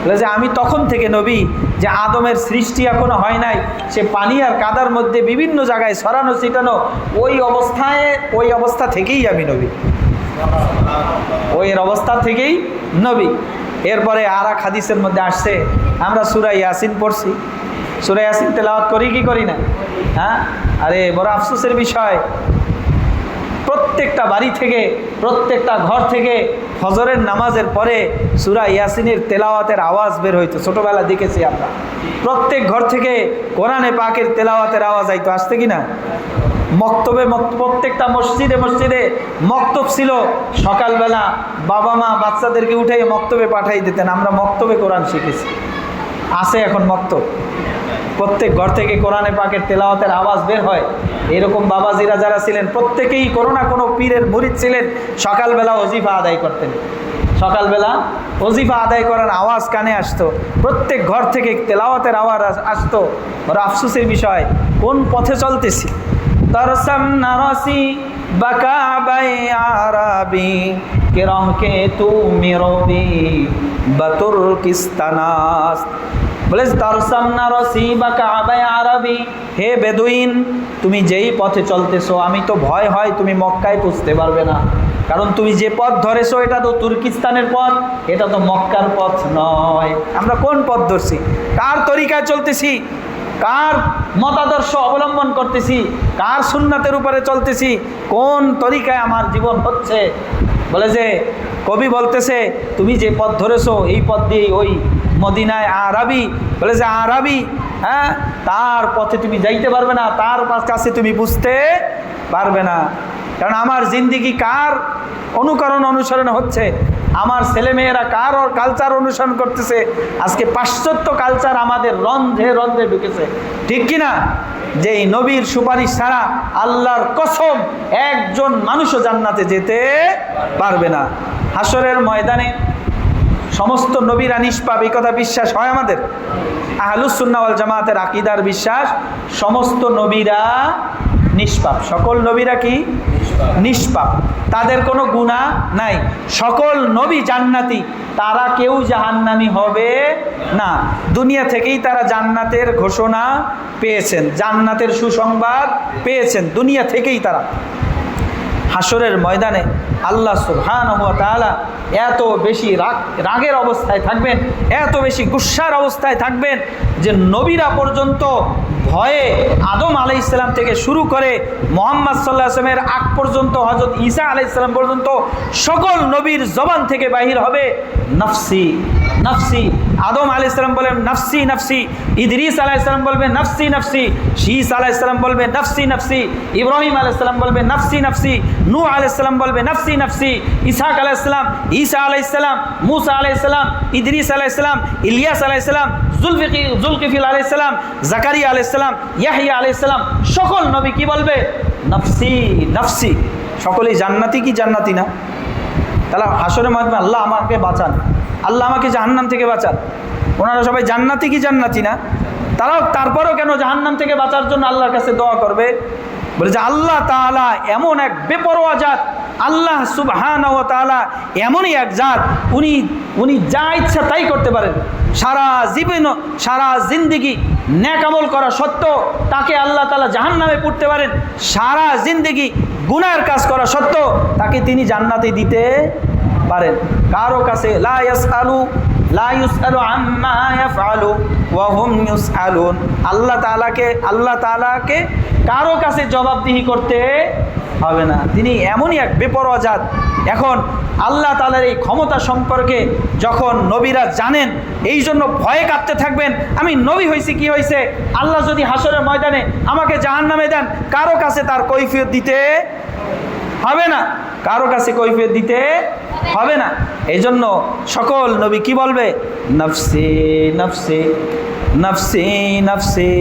বলে যে আমি তখন থেকে নবী যে আদমের সৃষ্টি এখনো হয় নাই, সে পানি আর কাদার মধ্যে বিভিন্ন জায়গায় ছড়ানো ছিটানো ওই অবস্থা থেকেই আমি নবী, ওই অবস্থা থেকেই নবী। এরপরে আর এক হাদিসের মধ্যে আসছে, আমরা সূরা ইয়াসিন পড়ছি, সূরা ইয়াসিন তেলাওয়াত করি কি করি না? হ্যাঁ, আরে বড় আফসোসের বিষয়, প্রত্যেকটা বাড়ি থেকে প্রত্যেকটা ঘর থেকে ফজরের নামাজের পরে সূরা ইয়াসিনের তেলাওয়াতের আওয়াজ বের হইতো। ছোটবেলা দেখেছি আমরা, প্রত্যেক ঘর থেকে কোরআনে পাকের তেলাওয়াতের আওয়াজ আইতো, আসতে কি না? মক্তবে, প্রত্যেকটা মসজিদে মসজিদে মক্তব ছিল। সকালবেলা বাবা মা বাচ্চাদেরকে উঠে মক্তবে পাঠাই দিতেন। আমরা মক্তবে কোরআন শিখেছি, আছে এখন মক্তব, প্রত্যেক ঘর থেকে কোরআনে পাকের তেলাওয়াতের আওয়াজ বের হয়। এরকম বাবাজিরা যারা ছিলেন প্রত্যেকেই কোনো না কোনো পীরের মুরিদ ছিলেন। সকালবেলা ওজিফা আদায় করতেন, সকালবেলা ওজিফা আদায় করার আওয়াজ কানে আসতো, প্রত্যেক ঘর থেকে তেলাওয়াতের আওয়াজ আসতো। ওরা আফসোসের বিষয়, কোন পথে চলতেছি? তরসাম নারসি বাকাবাই আরাবি কিরহকে তুমি রবি বাতুরকিস্তানাস। বলে তারসামনা রসিবা কাবায় আরবি, হে বেদুইন তুমি যেই পথে চলতেছো আমি তো ভয় হয় তুমি মক্কায় পৌঁছতে পারবে না, কারণ তুমি যে পথ ধরেছো এটা তো তুর্কিস্তানের পথ, এটা তো মক্কার পথ নয়। আমরা কোন পথ ধরছি? কার তরিকায় চলতেছি? কার মতাদর্শ অবলম্বন করতেছি? কার সুন্নাতের উপরে চলতেছি? কোন তরিকায় আমার জীবন হচ্ছে? বলে যে কবি বলতেছে তুমি যে পথ ধরেছো এই পথ দিয়ে ওই মদিনায় আরবি, বলে যে আরবি, হ্যাঁ, তার পথে তুমি যাইতে পারবে না, তার কাছে তুমি বুঝতে পারবে না। কারণ আমার জিন্দিগি কার অনুসরণ হচ্ছে? আমার ছেলেমেয়েরা কার কালচার অনুসরণ করতেছে? আজকে পাশ্চাত্য কালচার আমাদের রন্ধে রন্ধে ঢুকেছে, ঠিক কিনা? যে নবীর সুপারিশ ছাড়া আল্লাহর কসম একজন মানুষও জান্নাতে যেতে পারবে না। হাসরের ময়দানে সমস্ত নবীরা নিষ্পাপ, এই কথা বিশ্বাস হয় আমাদের। আহলুস সুন্নাহ ওয়াল জামাতের আকীদার বিশ্বাস, সমস্ত নবীরা নিষ্পাপ। সকল নবীরা কি? নিষ্পাপ, তাদের কোনো গুনাহ নাই। সকল নবী জান্নাতি, তারা কেউ জাহান্নামী হবে না। দুনিয়া থেকেই তারা জান্নাতের ঘোষণা পেয়েছেন, জান্নাতের সুসংবাদ পেয়েছেন, দুনিয়া থেকেই তারা। হাসরের ময়দানে আল্লাহ সুবহানাহু ওয়া তাআলা এত বেশি রাগের অবস্থায় থাকবেন, এত বেশি গুসার অবস্থায় থাকবেন যে নবীরা পর্যন্ত ভয়ে, আদম আলাইহিস সালাম থেকে শুরু করে মুহাম্মদ সাল্লাল্লাহু আলাইহি ওয়াসাল্লামের আগ পর্যন্ত, হযরত ঈসা আলাইহিস সালাম পর্যন্ত সকল নবীর জবান থেকে বাহির হবে নফসি নফসি। আদম আলাইহিস সালাম বলেন নফসি নফসি, ইদ্রিস আলাইহিস সালাম বলবে নফসি নফসি, শীস আলাইহিস সালাম বলবে নফসি নফসি, ইব্রাহিম আলাইহিস সালাম বলবে নফসি নফসি, নূহ আলাইহিস সালাম বলবে নফসি নফসি, ইসহাক আলাইহিস সালাম, ঈসা আলাইহিস সালাম, মূসা আলাইহিস সালাম, ইদ্রিস আলাইহিস সালাম, ইলিয়াস আলাইহিস সালাম, জুলকিফিল আলাইহিস সালাম, জাকারিয়া আলাইহিস সালাম, ইয়াহইয়া আলাইহিস সালাম, সকল নবী কি বলবে? নফসি নফসি। সকলেই জান্নাতি কি জান্নাতি না? তাহলে হাসরের ময়দানে আল্লাহ আমাকে বাঁচান, আল্লাহ আমাকে জাহান্নাম থেকে বাঁচান। ওনারা সবাই জান্নাতি কি জান্নাতি না? তারাও তারপরেও কেন জাহান্নাম থেকে বাঁচার জন্য আল্লাহর কাছে দোয়া করবে? বলে যে আল্লাহ তাআলা এমন এক বেপরোয়া জাত, আল্লাহ সুবহানাহু ওয়া তাআলা এমনই এক জাত, উনি যা ইচ্ছা তাই করতে পারেন। সারা জিন্দিগি নেক আমল করা সত্ত্বেও তাকে আল্লাহ তাআলা জাহান্নামে পুরতে পারেন, সারা জিন্দিগি গুনাহের কাজ করা সত্ত্বেও তাকে তিনি জান্নাতে দিতে পারেন। কারো কাছে লা ইয়াসআলু লা ইউসআলু আম্মা ইয়াফআলু ওয়া হুম ইউসআলুন। আল্লাহ তাআলাকে কারো কাছে জবাবদিহি করতে হবে না, তিনি এমনই এক বেপরোয়া জাত। এখন আল্লাহ তাআলার এই ক্ষমতা সম্পর্কে যখন নবীরা জানেন, এই জন্য ভয়ে কাঁপতে থাকবেন, আমি নবী হয়েছি কি হয়েছে, আল্লাহ যদি হাসরের ময়দানে আমাকে জাহান্নামে দেন, কারো কাছে তার কৈফিয়ত দিতে হবে না, কারো কাছে কৈফিয়ত দিতে হবে না। এই জন্য সকল নবী কি বলবে, নফসি নফসি নফসি নফসি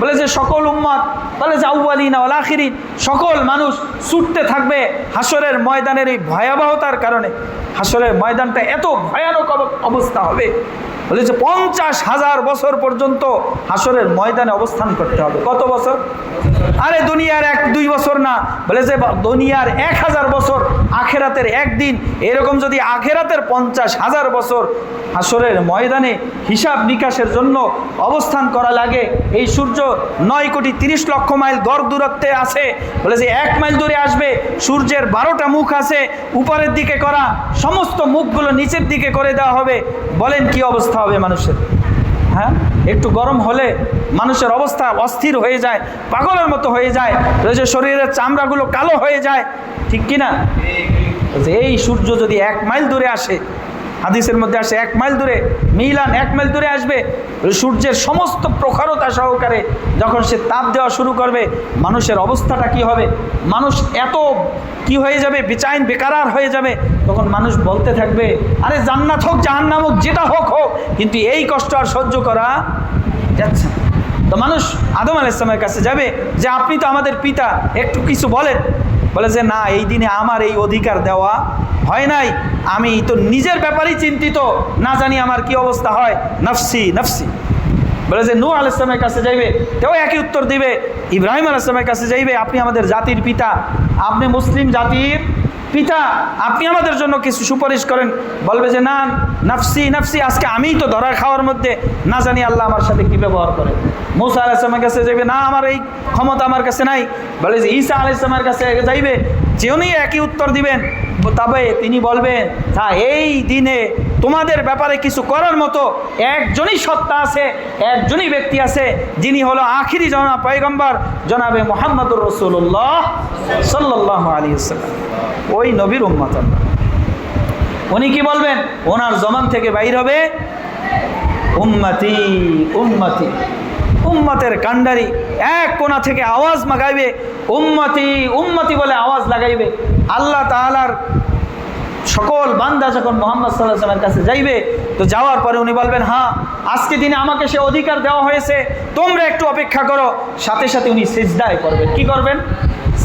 বলে যে সকল উম্মত, বলে যে আউয়ালিন ওয়াল আখিরিন, সকল মানুষ ছুটতে থাকবে হাসরের ময়দানের এই ভয়াবহতার কারণে। হাসরের ময়দানটা এত ভয়ানক অবস্থা হবে, বলে যে 50,000 বছর পর্যন্ত হাসরের ময়দানে অবস্থান করতে হবে। কত বছর? আরে দুনিয়ার 1-2 বছর না, বলে যে দুনিয়ার 1000 বছর, আখেরাতের একদিন, এরকম যদি আখেরাতের 50,000 বছর হাসরের ময়দানে হিসাব নিকাশের জন্য অবস্থান করা লাগে। এই সূর্য 9,30,00,000 মাইল গড় দূরত্বে আছে, বলে যে 1 মাইল দূরে আসবে, সূর্যের 12টা মুখ আছে, উপরের দিকে করা, সমস্ত মুখগুলো নিচের দিকে করে দেওয়া হবে। বলেন কি অবস্থা হবে মানুষের? হ্যাঁ, একটু গরম হলে মানুষের অবস্থা অস্থির হয়ে যায়, পাগলের মতো হয়ে যায়, যে শরীরের চামড়াগুলো কালো হয়ে যায়, ঠিক কিনা? এই সূর্য যদি 1 মাইল দূরে আসে, হাদিসের মধ্যে আসে 1 মাইল দূরে, মিলান 1 মাইল দূরে আসবে, সূর্যের সমস্ত প্রখরতা সহকারে যখন সে তাপ দেওয়া শুরু করবে, মানুষের অবস্থাটা কি হবে? মানুষ এত কি হয়ে যাবে, বেচাইন বেকারার হয়ে যাবে। তখন মানুষ বলতে থাকবে, আরে জান্নাত হোক জাহান্নাম হোক, যেটা হোক হোক, কিন্তু এই কষ্ট আর সহ্য করা যাচ্ছে না। তো মানুষ আদম আলাইহিস সালামের কাছে যাবে যে আপনি তো আমাদের পিতা, একটু কিছু বলেন। বলে যে না, এই দিনে আমার এই অধিকার দেওয়া হয় নাই, আমি তো নিজের ব্যাপারেই চিন্তিত, না জানি আমার কি অবস্থা হয়, নফসি নফসি। বলে যে নূহ আলাইহিস সালামের কাছে যাইবে, তেও একই উত্তর দিবে। ইব্রাহিম আলাইহিস সালামের কাছে যাইবে, আপনি আমাদের জাতির পিতা, আপনি মুসলিম জাতির পিতা, আপনি আমাদের জন্য কিছু সুপারিশ করেন। বলবে যে না, নফসি নফসি, আজকে আমিই তো ধরা খাওয়ার মধ্যে, না জানি আল্লাহ আমার সাথে কি ব্যবহার করে। মুসা আলাইহিস সালামের কাছে যাইবে, না আমার এই ক্ষমতা আমার কাছে নাই। বলে যে ঈসা আলাইহিস সালামের কাছে যাইবে, যেউনি একই উত্তর দিবেন, তবে তিনি বলবেন তা এই দিনে তোমাদের ব্যাপারে কিছু করার মতো একজনই সত্তা আছে, একজনই ব্যক্তি আছে, যিনি হলো আখিরি জনাব পয়গম্বর জনাবে মুহাম্মদুর রাসূলুল্লাহ সাল্লাল্লাহু আলাইহি ওয়াসাল্লাম, ওই নবীর উম্মত। উনি কি বলবেন? ওনার জবান থেকে বাইর হবে উম্মতি উম্মতি। উম্মতের কান্ডারি এক কোণা থেকে আওয়াজ মাগাইবে, উম্মতি উম্মতি বলে আওয়াজ লাগাইবে। আল্লাহ তাআলার সকল বান্দা যখন মুহাম্মদ সাল্লাল্লাহু আলাইহি ওয়াসাল্লামের কাছে যাইবে, তো যাওয়ার পরে উনি বলবেন, হ্যাঁ আজকে দিনে আমাকে সে অধিকার দেওয়া হয়েছে, তোমরা একটু অপেক্ষা করো। সাথে সাথে উনি সিজদায় পড়বেন। কি করবেন?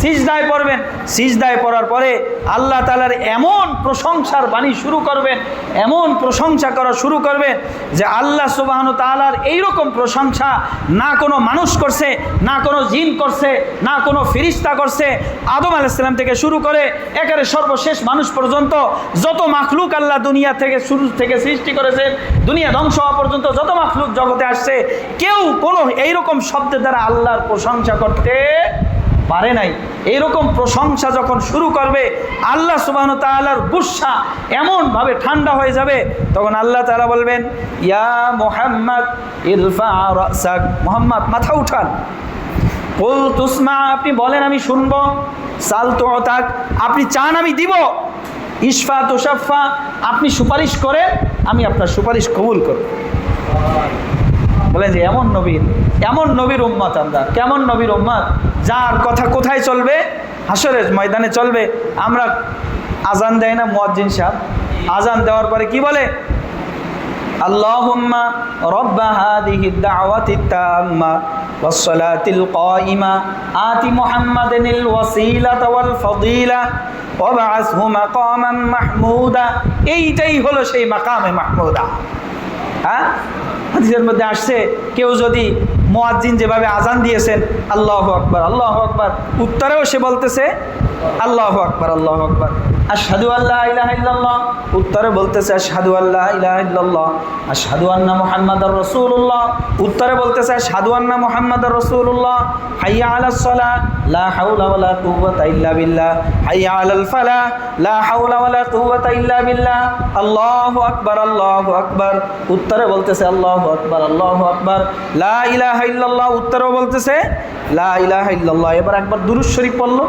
সিজদায় পড়বেন। সিজদায় পড়ার পরে আল্লাহ তাআলার এমন প্রশংসার বাণী শুরু করবেন, এমন প্রশংসা করা শুরু করবেন যে আল্লাহ সুবহানাহু ওয়া তাআলার এইরকম প্রশংসা না কোনো মানুষ করছে, না কোনো জিন করছে, না কোনো ফেরেশতা করছে। আদম আলাইহিস সালাম থেকে শুরু করে একেবারে সর্বশেষ মানুষ পর্যন্ত যত মাখলুক আল্লাহ দুনিয়া থেকে শুরু থেকে সৃষ্টি করেছেন, দুনিয়া ধ্বংস হওয়া পর্যন্ত যত মাখলুক জগতে আসছে, কেউ কোনো এইরকম শব্দের দ্বারা আল্লাহর প্রশংসা করতে পারে নাই। এইরকম প্রশংসা যখন শুরু করবে, আল্লাহ সুবহানাহু ওয়া তাআলার গুসা এমনভাবে ঠান্ডা হয়ে যাবে, তখন আল্লাহ তাআলা বলবেন, ইয়া মুহাম্মদ ইরফা রাসাক, মুহাম্মদ মাথা উঠান। কুল তুসমা, আপনি বলেন আমি শুনব। সাল তুতাক, আপনি চান আমি দিব। ইশফা তুশাফা, আপনি সুপারিশ করেন আমি আপনার সুপারিশ কবুল করব। বলেন যে এমন নবীর উম্মত আমরা। কেমন নবীর উম্মত? যার কথা কোথায় চলবে? হাসরের ময়দানে চলবে। আমরা আজান দেয় না মুয়াজ্জিন সাহেব? আজান দেওয়ার পরে কি বলে? আল্লাহুম্মা রাব্বা হাযিহি দাওয়াতিত তাম্মা ওয়াস সালাতিল কায়িমা আতি মুহাম্মাদানিল ওয়াসিলাতা ওয়াল ফাদিলা ওয়া বা'আসহু মাকামান মাহমুদা। এইটাই হলো সেই মাকামে মাহমুদা। হ্যাঁ, হাদিসের মধ্যে আসছে, কেউ যদি মুয়াজ্জিন যেভাবে আজান দিয়েছেন আল্লাহু আকবার আল্লাহু আকবার, উত্তরেও সে বলতেছে আল্লাহু আকবার আল্লাহু আকবার, আশহাদু আল্লা ইলাহা ইল্লাল্লাহ, উত্তরে বলতেছে আশহাদু আল্লা ইলাহা ইল্লাল্লাহ। আশহাদু আন্না মুহাম্মাদার রাসূলুল্লাহ, উত্তরে বলতেছে আশহাদু আন্না মুহাম্মাদার রাসূলুল্লাহ। হাইয়া আলাস সালাহ, লা হাওলা ওয়ালা কুওয়াতা ইল্লা বিল্লাহ। হাইয়া আলাল ফালাহ, লা হাওলা ওয়ালা কুওয়াতা ইল্লা বিল্লাহ। আল্লাহু আকবার, আল্লাহু আকবার, উত্তরে বলতেছে আল্লাহু আকবার, আল্লাহু আকবার। লা ইলাহা ইল্লাল্লাহ, উত্তরেও বলতেছে লা ইলাহা ইল্লাল্লাহ। এবার একবার দুরূদ শরীফ পড়লো,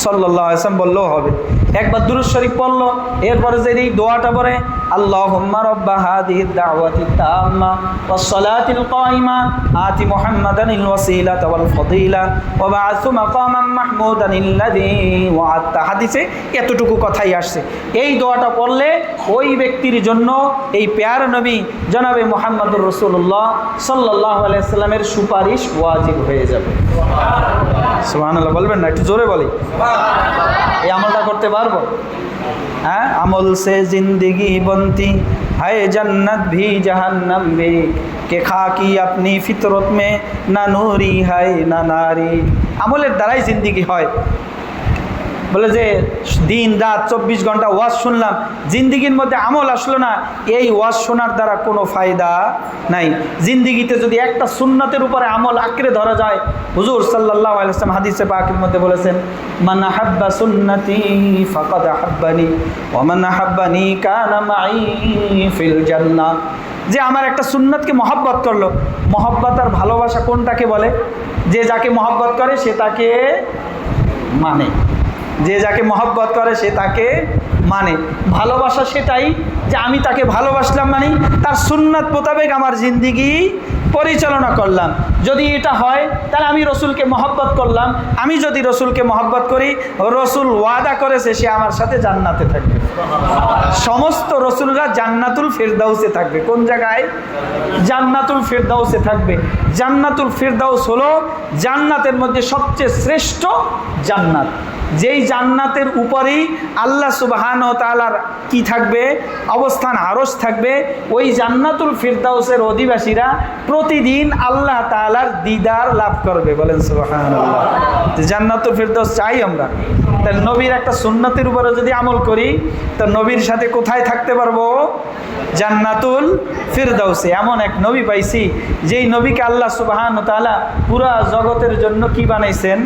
সাল্লাল্লাহু আলাইহি ওয়াসাল্লাম বললেও হবে। একবার দুরূদ শরীফ পড়লো, এরপরে যে এই দোয়াটা পড়ে, আল্লাহুম্মা রাব্বা হাযিহিদ দাওয়াতিত তাম্মা ওয়াস সালাতিল কায়িমা আতি মুহাম্মাদানিল ওয়াসিলাতা ওয়াল ফাদিলা ওয়া বা'আথু মাকামান মাহমুদানিল্লাযী ওয়া'আদতা। হাদিসে এতটুকু কথাই আসছে। এই দোয়াটা পড়লে ওই ব্যক্তির জন্য এই পেয়ারা নবী জনাবে মুহাম্মদুর রাসূলুল্লাহ সাল্লাল্লাহু আলাইহি ওয়াসাল্লামের সুপারিশ ওয়াজিব হয়ে যাবে। সুবহানাল্লাহ বলবেন না? একটু জোরে বলি। এই আমলটা করতে পারবো? হ্যাঁ, আমল সে জিন্দগি বনতি হায় জন্নত ভি জাহান্নাম ভি কে খাকি আপনি ফিতরত মে না নূরি হায় না নারী। আমলের দ্বারাই জিন্দিগি হয়। বলে যে দিন রাত 24 ঘন্টা ওয়াজ শুনলাম, জিন্দিগির মধ্যে আমল আসলো না, এই ওয়াজ শোনার দ্বারা কোনো ফায়দা নাই। জিন্দিগিতে যদি একটা সুন্নতের উপরে আমল আঁকড়ে ধরা যায়, হুজুর সাল্লাল্লাহু আলাইহি ওয়াসাল্লাম হাদিসে পাকের মধ্যে বলেছেন, মান আহাব্বা সুন্নতি ফাকাদ আহাব্বানি ওয়া মান আহাব্বানি কানা মাই ফিল জান্নাহ। যে আমার একটা সুন্নতকে মহব্বত করলো, মহব্বত আর ভালোবাসা কোনটাকে বলে? যে যাকে মহব্বত করে সে তাকে মানে, যে যাকে মহব্বত করে সে তাকে মানে। ভালোবাসা সেটাই যে আমি তাকে ভালোবাসলাম, মানে তার সুন্নাত মোতাবেক আমার জিন্দিগি পরিচালনা করলাম। যদি এটা হয় তাহলে আমি রসুলকে মহব্বত করলাম। আমি যদি রসুলকে মহব্বত করি, রসুল ওয়াদা করেছে সে আমার সাথে জান্নাতে থাকবে। সমস্ত রসুলরা জান্নাতুল ফিরদাউসে থাকবে। কোন জায়গায়? জান্নাতুল ফিরদাউসে থাকবে। জান্নাতুল ফিরদাউস হলো জান্নাতের মধ্যে সবচেয়ে শ্রেষ্ঠ জান্নাত। যেই জান্নাতের উপরেই আল্লাহ সুবহানাহু ওয়া তাআলার কি থাকবে? অবস্থান, আরশ থাকবে। ওই জান্নাতুল ফিরদাউসের অধিবাসীরা প্রতিদিন আল্লাহ তাআলার দিদার লাভ করবে। বলেন সুবহানাল্লাহ। জান্নাতুল ফিরদাউস চাই আমরা। তাহলে নবীর একটা সুন্নতের উপরে যদি আমল করি, তো নবীর সাথে কোথায় থাকতে পারবো? জান্নাতুল ফিরদাউসে। এমন এক নবী পাইছি যেই নবীকে আল্লাহ সুবহানাহু ওয়া তাআলা পুরা জগতের জন্য কি বানাইছেন?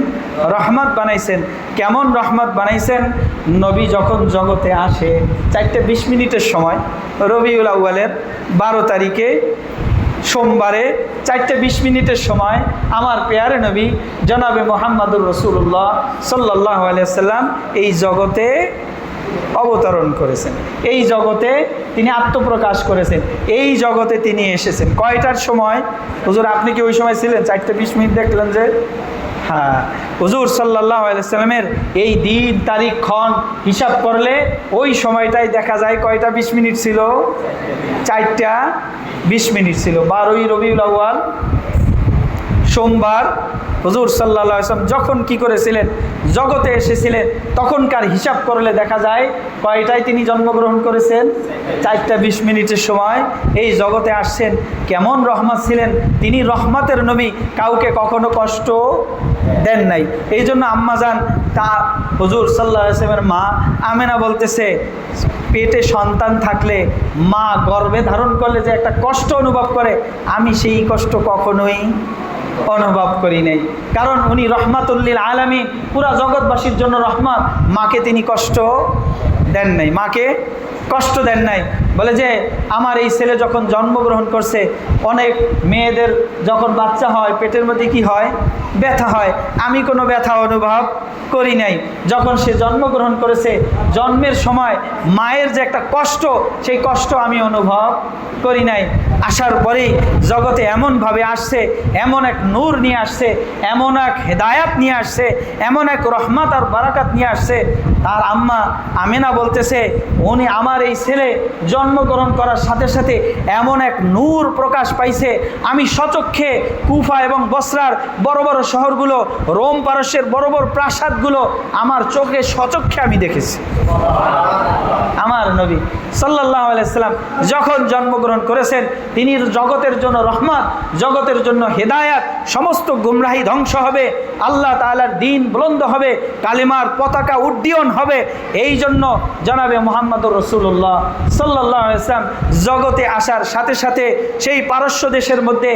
রহমত বানাইছেন। কেমন রহমত বানাইছেন? নবী যখন জগতে আসে 4:20 মিনিটের সময়, রবিউল আউয়ালের 12 তারিখে সোমবারে 4:20 মিনিটের সময় আমার পেয়ারে নবী জনাবে মুহাম্মদুর রাসূলুল্লাহ সাল্লাল্লাহু আলাইহি ওয়াসাল্লাম এই জগতে অবতরণ করেছেন। এই জগতে তিনি আত্মপ্রকাশ করেছেন। এই জগতে তিনি এসেছেন কয়টার সময়? হুজুর আপনি কি ওই সময় ছিলেন? 4:20 মিনিট দেখলেন যে? হ্যাঁ, হুজুর সাল্লাল্লাহু আলাইহি ওয়াসাল্লামের এই দিন তারিখ ক্ষণ হিসাব করলে ওই সময়টাই দেখা যায় কয়টা 20 মিনিট ছিল? 4:20 মিনিট ছিল। 12ই রবিউল আউয়াল সোমবার হুজুর সাল্লাল্লাহু আলাইহি ওয়াসাল্লাম যখন কি করেছিলেন? জগতে এসেছিলেন। তখনকার হিসাব করলে দেখা যায় কয়টায় তিনি জন্মগ্রহণ করেছেন? 4:20 মিনিটের সময় এই জগতে আসছেন। কেমন রহমত ছিলেন তিনি! রহমতের নবী, কাউকে কখনো কষ্ট দেন নাই। এই জন্য আম্মাজান তা হুজুর সাল্লাল্লাহু আলাইহি ওয়াসাল্লামের মা আমেনা বলতেছে, পেটে সন্তান থাকলে মা গর্ভে ধারণ করলে যে একটা কষ্ট অনুভব করে, আমি সেই কষ্ট কখনোই অনুভব করি নাই। কারণ উনি রহমাতুল লিল আলামিন, পুরা জগৎবাসীর জন্য রহমত। মাকে তিনি কষ্ট দেন নাই, মাকে কষ্ট দেন নাই। বলে যে আমার এই ছেলে যখন জন্মগ্রহণ করছে, অনেক মেয়েদের যখন বাচ্চা হয় পেটের মধ্যে কি হয়? ব্যথা হয়। আমি কোনো ব্যথা অনুভব করি নাই। যখন সে জন্মগ্রহণ করেছে, জন্মের সময় মায়ের যে একটা কষ্ট, সেই কষ্ট আমি অনুভব করি নাই। আসার পরেই জগতে এমনভাবে আসছে, এমন এক নূর নিয়ে আসছে, এমন এক হেদায়াত নিয়ে আসছে, এমন এক রহমত আর বারাকাত নিয়ে আসছে। তার আম্মা আমেনা বলতেছে, উনি আমার এই ছেলে জন্মগ্রহণ করার সাথে সাথে এমন এক নূর প্রকাশ পাইছে, আমি স্বচক্ষে কুফা এবং বসরার বড় বড় শহরগুলো, রোম পারস্যের বড় বড় প্রাসাদগুলো আমার চোখে স্বচক্ষে আমি দেখেছি। আমার নবী সাল্লাল্লাহু আলাইহি সাল্লাম যখন জন্মগ্রহণ করেছেন, তিনি জগতের জন্য রহমত, জগতের জন্য হেদায়াত, সমস্ত গুমরাহি ধ্বংস হবে, আল্লাহ তাআলার দ্বীন বুলন্দ হবে, কালিমার পতাকা উড্ডীয়ন হবে। এই জন্য জনাবে মুহাম্মদুর রাসূলুল্লাহ সাল্লাল্লাহু আলাইহি সাল্লাম জগতে আসার সাথে সাথে সেই পারস্য দেশের মধ্যে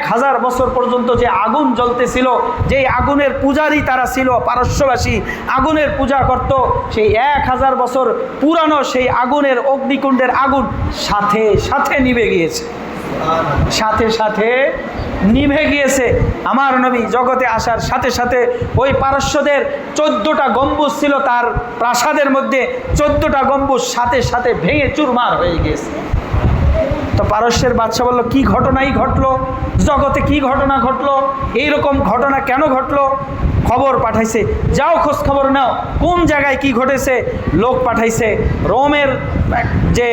1000 বছর পর্যন্ত যে আগুন জ্বলতেছিল, যেই আগুনের পূজারী তারা ছিল, পারস্যবাসী আগুনের পূজা করত, সেই 1000 বছর পুরানো সেই আগুনের অগ্নিকুণ্ডের আগুন সাথে সাথে নিভে গিয়েছে, সাথে সাথে নিভে গিয়েছে। আমার নবী জগতে আসার সাথে সাথে ওই পারস্যদের 14টা গম্বুজ ছিল তার প্রাসাদের মধ্যে, 14টা গম্বুজ সাথে সাথে ভেঙে চুরমার হয়ে গিয়েছে। তো পারস্যের বাদশা বলল, কি ঘটনাই ঘটলো, জগতে কি ঘটনা ঘটলো, এইরকম ঘটনা কেন ঘটলো? খবর পাঠাইছে, যাও খোঁজ খবর নাও কোন জায়গায় কি ঘটেছে। লোক পাঠাইছে, রোমের যে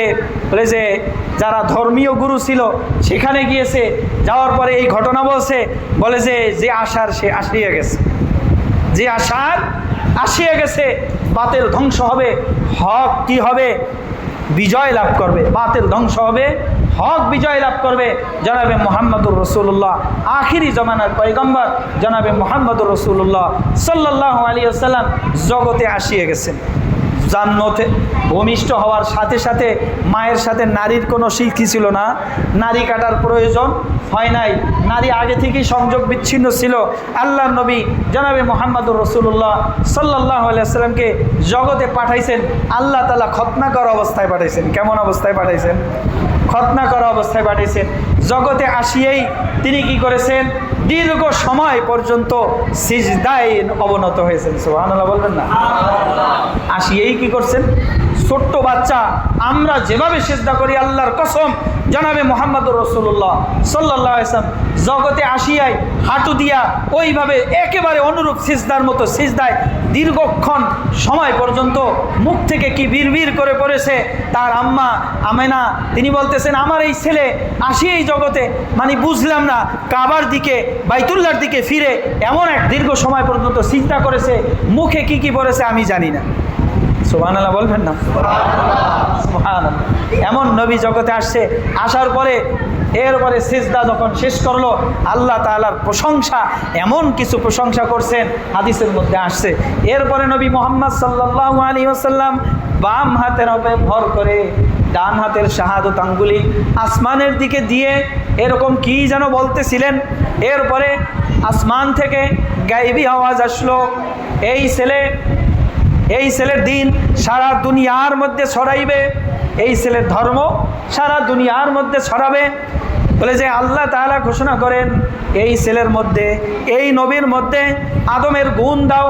যারা ধর্মীয় গুরু ছিল সেখানে গিয়েছে, যাওয়ার পরে এই ঘটনা বলে যে আসার সে আসিয়া গেছে, যে আসার আসিয়া গেছে, বাতিল ধ্বংস হবে, হক কি হবে, বিজয় লাভ করবে, বাতিল ধ্বংস হবে, হক বিজয় লাভ করবে। জনাবে মুহাম্মদুর রাসূলুল্লাহ আখিরি জমানার পয়গম্বর জনাবে মুহাম্মদুর রাসূলুল্লাহ সাল্লাল্লাহু আলাইহি ওয়াসাল্লাম জগতে আসিয়ে গেছেন। জান্নাতে ভূমিষ্ঠ হওয়ার সাথে সাথে মায়ের সাথে নারীর কোনো শিখি ছিল না, নারী কাটার প্রয়োজন হয় নাই, নারী আগে থেকেই সংযোগ বিচ্ছিন্ন ছিল। আল্লাহর নবী জনাবে মুহাম্মদুর রাসূলুল্লাহ সাল্লাল্লাহু আলাইহি ওয়াসাল্লামকে জগতে পাঠাইছেন, আল্লাহ তাআলা খতনা করা অবস্থায় পাঠাইছেন। কেমন অবস্থায় পাঠাইছেন? খতনা করা অবস্থায় পাঠিয়েছেন। জগতে আসিয়েই তিনি কি করেছেন? দীর্ঘ সময় পর্যন্ত সিজদায় অবনত হয়েছেন। সুবহানাল্লাহ বলবেন না? আসিয়েই কি করছেন? ছোট্ট বাচ্চা আমরা যেভাবে সিজদা করি, আল্লাহর কসম জনাবে মুহাম্মদুর রাসূলুল্লাহ সাল্লাল্লাহু আলাইহি ওয়াসাল্লাম জগতে আসিয়াই হাঁটু দিয়া ওইভাবে একেবারে অনুরূপ সিজদার মতো সিজদায় দীর্ঘক্ষণ সময় পর্যন্ত মুখ থেকে কি বিড়বিড় করে পড়েছে তার আম্মা আমেনা। তিনি বলতেছেন, আমার এই ছেলে আসিয়েই জগতে মানে বুঝলাম না, কাবার দিকে বাইতুল্লাহর দিকে ফিরে এমন এক দীর্ঘ সময় পর্যন্ত সিজদা করেছে, মুখে কি কি পড়েছে আমি জানি না। সুবহানাল্লাহ বলবেন না? সুবহানাল্লাহ। এমন নবী জগতে আসছে, আসার পরে এরপরে সিজদা যখন শেষ করলো, আল্লাহ তাআলার প্রশংসা, এমন কিছু প্রশংসা করছেন হাদিসের মধ্যে আসছে। এরপরে নবী মুহাম্মদ সাল্লাল্লাহু আলাইহি ওয়াসাল্লাম বাম হাতের উপরে ভর করে ডান হাতের শাহাদত আঙ্গুলি আসমানের দিকে দিয়ে এরকম কি যেন বলতেছিলেন। এরপরে আসমান থেকে গায়েবী আওয়াজ আসলো, এই ছেলের দিন সারা দুনিয়ার মধ্যে ছড়াইবে, এই ছেলের ধর্ম সারা দুনিয়ার মধ্যে ছড়াবে। বলে যে আল্লাহ তাআলা ঘোষণা করেন, এই ছেলের মধ্যে, এই নবীর মধ্যে আদমের গুণ দাও,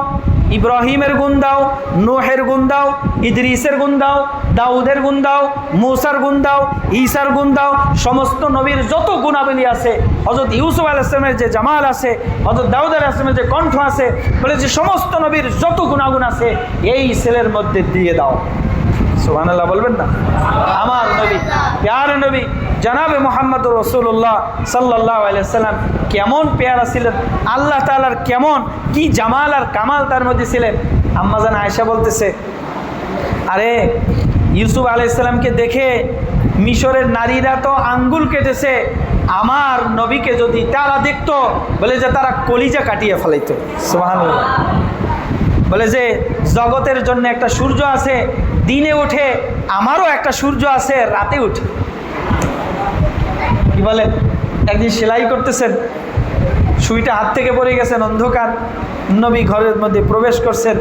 ইব্রাহিমের গুণ দাও, নূহের গুণ দাও, ইদ্রিসের গুণ দাও, দাউদের গুণ দাও, মূসার গুণ দাও, ঈসার গুণ দাও। সমস্ত নবীর যত গুণাবলী আছে, হযরত ইউসুফ আলাইহিস সালামের যে জামাল আছে, হযরত দাউদ আলাইহিস সালামের যে কণ্ঠ আছে, বলে যে সমস্ত নবীর যত গুণাগুণ আছে এই ছেলের মধ্যে দিয়ে দাও। সুবহানাল্লাহ বলবেন না? আমার নবী, প্যারে নবী জনাবে মুহাম্মদুর রাসূলুল্লাহ সাল্লাল্লাহু আলাইহি ওয়াসাল্লাম কেমন পেয়ারা ছিলেন, আল্লাহ তাআলার কেমন কি জামাল আর কামাল তার মধ্যে ছিলেন। আম্মা জান আয়েশা বলতেছে, আরে ইউসুফ আলাইহিস সালামকে দেখে মিশরের নারীরা তো আঙ্গুল কেটেছে, আমার নবীকে যদি তারা দেখতো, বলে যে তারা কলিজা কাটিয়ে ফেলাইতো। সুবহানাল্লাহ। বলে যে জগতের জন্য একটা সূর্য আছে, দিনে ওঠে, আমারও একটা সূর্য আছে, রাতে উঠে। কি বলে? একদিন সেলাই করতেছেন, সুইটা হাত থেকে পড়ে গেছেন, অন্ধকার, নবী ঘরের মধ্যে প্রবেশ করছেন,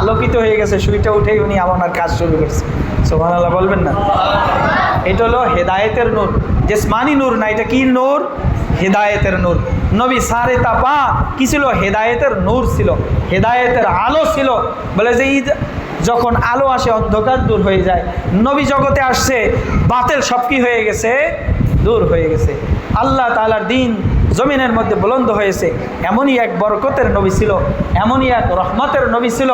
আলোকিত হয়ে গেছে, সুইটা উঠেই উনি আমার কাজ শুরু করছেন। সুবহানাল্লাহ বলবেন না? এটা হলো হেদায়েতের নূর, জিসমানি নূর না, এটা কি নূর? হেদায়েতের নূর। নবী সারে তাপা কি ছিল? হেদায়েতের নূর ছিল, হেদায়েতের আলো ছিল। বলে যে যখন আলো আসে অন্ধকার দূর হয়ে যায়। নবী জগতে আসছে, বাতিল সব কি হয়ে গেছে? দূর হয়ে গেছে। আল্লাহ তাআলার দ্বীন জমিনের মধ্যে বুলন্দ হয়েছে। এমনই এক বরকতের নবী ছিল, এমনই এক রহমতের নবী ছিল।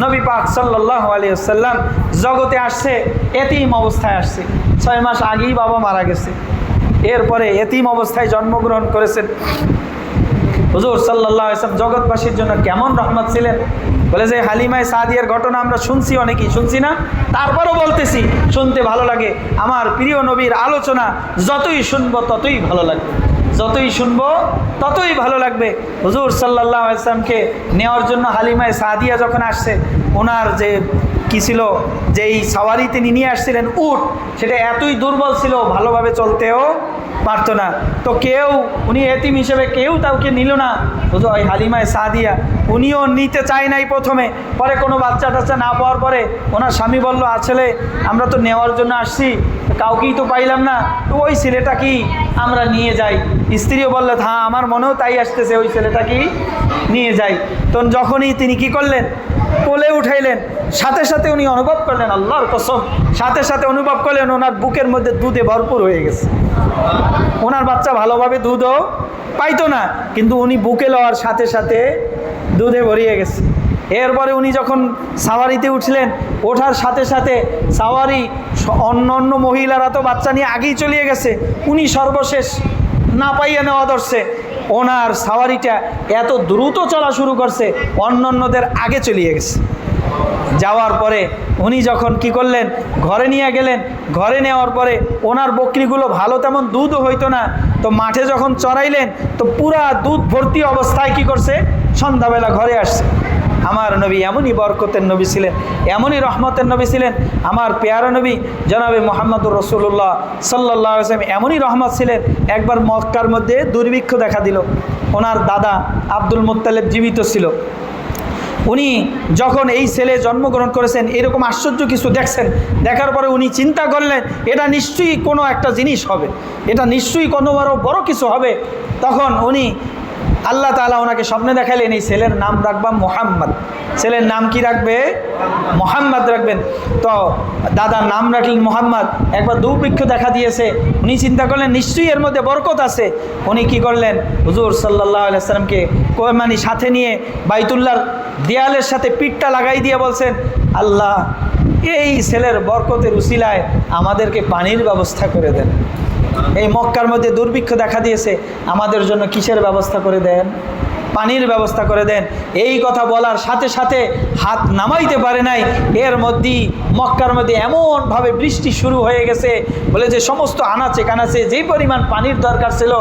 নবী পাক সাল্লাল্লাহু আলাইহি ওয়াসাল্লাম জগতে আসছে, এতিম অবস্থায় আসছে। 6 মাস আগেই বাবা মারা গেছে, এরপরে এতিম অবস্থায় জন্মগ্রহণ করেছেন। হুজুর সাল্লাল্লাহু আলাইহি ওয়াসাল্লাম জগৎবাসীর জন্য কেমন রহমত ছিলেন। বলে যে হালিমায়ে সাদিয়ার ঘটনা আমরা শুনছি, অনেকেই শুনছি না, তারপরও বলতেছি, শুনতে ভালো লাগে। আমার প্রিয় নবীর আলোচনা যতই শুনবো ততই ভালো লাগবে, যতই শুনবো ততই ভালো লাগবে। হুজুর সাল্লাল্লাহু আলাইহি ওয়াসাল্লামকে নেওয়ার জন্য হালিমায়ে সাদিয়া যখন আসছে, ওনার যে কি ছিল, যেই সাওয়ারি তিনি নিয়ে আসছিলেন উট, সেটা এতই দুর্বল ছিল ভালোভাবে চলতেও পারতো না। তো কেউ, উনি এতিম হিসেবে কেউ তাকে নিল না। হুজুর ওই হালিমায়ে সাদিয়া, উনিও নিতে চায় নাই প্রথমে, পরে কোনো বাচ্চা টাচ্চা না পাওয়ার পরে ওনার স্বামী বলল, আসলে আমরা তো নেওয়ার জন্য আসছি, কাউকেই তো পাইলাম না, তো ওই ছেলেটা কি আমরা নিয়ে যাই। স্ত্রীও বলল, হ্যাঁ আমার মনেও তাই আসতেছে, ওই ছেলেটা কি নিয়ে যাই। তো যখনই তিনি কি করলেন, কোলে উঠাইলেন, সাথে সাথে উনি অনুভব করলেন, আল্লাহর কসম, সাথে সাথে অনুভব করলেন ওনার বুকের মধ্যে দুধে ভরপুর হয়ে গেছে। ওনার বাচ্চা ভালোভাবে দুধও পাইতো না, কিন্তু উনি বুকে লওয়ার সাথে সাথে দুধে ভরিয়ে গেছে। এরপরে উনি যখন সাওয়ারিতে উঠলেন, ওঠার সাথে সাথে সাওয়ারি অন্য অন্য মহিলারা তো বাচ্চা নিয়ে আগেই চলিয়ে গেছে, উনি সর্বশেষ না পাইয়া নেওয়া ধরছে। ওনার সাওয়ারিটা এত দ্রুত চলা শুরু করছে, অন্য অন্যদের আগে চলিয়ে গেছে। যাওয়ার পরে উনি যখন কি করলেন, ঘরে নিয়ে গেলেন। ঘরে নেওয়ার পরে ওনার বকরিগুলো ভালো তেমন দুধও হইতো না, তো মাঠে যখন চড়াইলেন তো পুরা দুধ ভর্তি অবস্থায় কি করছে, সন্ধ্যাবেলা ঘরে আসছে। আমার নবী এমনই বরকতের নবী ছিলেন, এমনই রহমতের নবী ছিলেন। আমার পেয়ারা নবী জনাবে মুহাম্মদুর রাসূলুল্লাহ সাল্লাল্লাহু আলাইহি ওয়াসাল্লাম এমনই রহমত ছিলেন। একবার মক্কার মধ্যে দুর্ভিক্ষ দেখা দিল। ওনার দাদা আব্দুল মুত্তালিব জীবিত ছিল। উনি যখন এই ছেলে জন্মগ্রহণ করেছেন, এরকম আশ্চর্য কিছু দেখছেন, দেখার পরে উনি চিন্তা করলেন এটা নিশ্চয়ই কোনো একটা জিনিস হবে, এটা নিশ্চয়ই কোনো বড় কিছু হবে। তখন উনি আল্লাহ তাআলা ওনাকে স্বপ্নে দেখাইলেন, এই ছেলের নাম রাখবা মুহাম্মদ। ছেলের নাম কি রাখবে? মুহাম্মদ রাখবেন। তো দাদার নাম রাখলেন মুহাম্মদ। একবার দুর্ভিক্ষ দেখা দিয়েছে, উনি চিন্তা করলেন নিশ্চয়ই এর মধ্যে বরকত আছে। উনি কি করলেন, হুজুর সাল্লাল্লাহু আলাইহি ওয়াসাল্লামকে মানে সাথে নিয়ে বাইতুল্লাহর দেয়ালের সাথে পিঠটা লাগাই দিয়ে বলছেন, আল্লাহ এই ছেলের বরকতের উসিলায় আমাদেরকে পানির ব্যবস্থা করে দেন। এই মক্কার মধ্যে দুর্ভিক্ষ দেখা দিয়েছে, আমাদের জন্য কিসের ব্যবস্থা করে দেন? পানির ব্যবস্থা করে দেন। এই কথা বলার সাথে সাথে হাত নামাইতে পারে নাই, এর মধ্যেই মক্কার মধ্যে এমনভাবে বৃষ্টি শুরু হয়ে গেছে, বলে যে সমস্ত আনাচে কানাচে যেই পরিমাণ পানির দরকার ছিল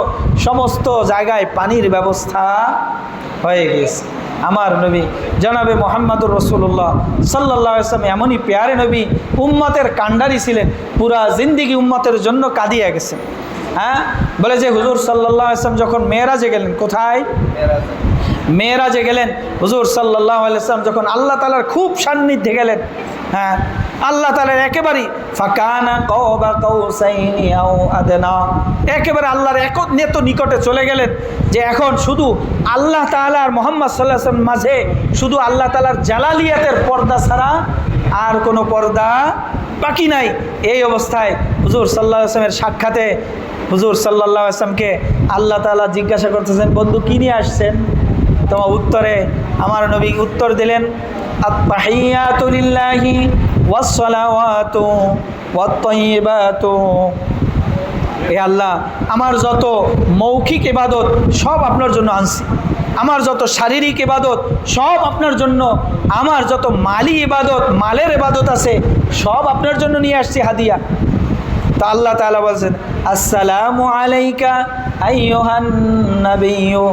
সমস্ত জায়গায় পানির ব্যবস্থা হয়ে গেছে। আমার নবী জনাবে মুহাম্মদুর রাসূলুল্লাহ সাল্লাল্লাহু আলাইহি ওয়াসাল্লাম এমনই পেয়ারে নবী, উম্মতের কান্ডারি ছিলেন, পুরা জিন্দেগি উম্মতের জন্য কাঁদিয়ে গেছেন। হ্যাঁ, বলে যে হুজুর সাল্লাল্লাহু আলাইহি ওয়াসাল্লাম যখন মেরাজে গেলেন, কোথায়? মেরাজে গেলেন। হুজুর সাল্লাল্লাহু আলাইহি ওয়াসাল্লাম যখন আল্লাহ তাআলার খুব সান্নিধ্যে গেলেন, হ্যাঁ আল্লাহ তাআলার একেবারেই ফাকানা কাবা কাউসাইনি আও আদনা, একেবারে আল্লাহর এত নিকটে চলে গেলেন যে এখন শুধু আল্লাহ তাআলা আর মুহাম্মদ সাল্লাল্লাহু আলাইহি ওয়াসাল্লাম মাঝে শুধু আল্লাহ তাআলার জালালিয়াতের পর্দা ছাড়া আর কোনো পর্দা বাকি নাই। এই অবস্থায় হুজুর সাল্লাল্লাহু আলাইহি ওয়াসাল্লামের সাক্ষাতে হুজুর সাল্লাল্লাহু আলাইহি ওয়াসাল্লামকে আল্লাহ তাআলা জিজ্ঞাসা করতেছেন, বন্ধু কী নিয়ে আসছেন? তোমার উত্তরে আমার নবী উত্তর দিলেন, আত-তাহিয়াতু লিল্লাহি ওয়াস-সালাওয়াতু ওয়াত-তাইয়্যিবাতু। হে আল্লাহ, আমার যত মৌখিক ইবাদত সব আপনার জন্য আনছি, আমার যত শারীরিক ইবাদত সব আপনার জন্য, আমার যত মালি ইবাদত মালের ইবাদত আছে সব আপনার জন্য নিয়ে আসছি হাদিয়া। তো আল্লাহ তাআলা বলছেন, আসসালামু আলাইকা আইয়ুহান নাবিয়্যু,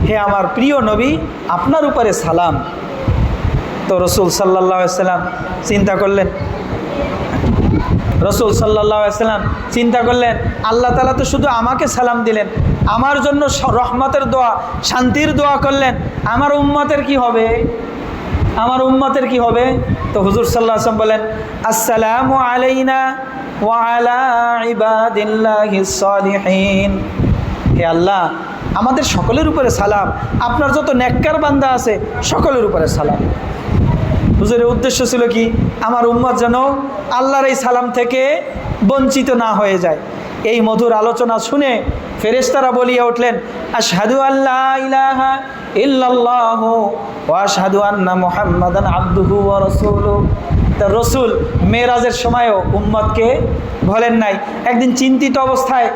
হে আমার প্রিয় নবী আপনার উপরে সালাম। তো রসুল সাল্লাল্লাহু আলাইহি ওয়াসাল্লাম চিন্তা করলেন, রসুল সাল্লাল্লাহু আলাইহি ওয়াসাল্লাম চিন্তা করলেন, আল্লাহ তাআলা তো শুধু আমাকে সালাম দিলেন, আমার জন্য রহমতের দোয়া শান্তির দোয়া করলেন, আমার উম্মতের কি হবে? আমার উম্মতের কি হবে? তো হুজুর সাল্লাল্লাহু আলাইহি ওয়াসাল্লাম বলেন, আসসালামু আলাইনা ওয়া আলা ইবাদিল্লাহিস সালিহিন। হে আল্লাহ, আমাদের সকলের উপরে সালাম, আপনার যত নেককার বান্দা আছে সকলের উপরে সালাম। হুজুরের উদ্দেশ্য ছিল কি? আমার উম্মত যেন আল্লাহর এই সালাম থেকে বঞ্চিত না হয়ে যায়। এই মধুর আলোচনা শুনে ফেরেশতারা বলিয়া উঠলেন, আশহাদু আল্লা ইলাহা ইল্লাল্লাহু ওয়া আশহাদু আন্না মুহাম্মাদান আবদুহু ওয়া রাসূলুহু। তা রসুল মেরাজের সময়ও উম্মতকে ভোলেন নাই। একদিন চিন্তিত অবস্থায়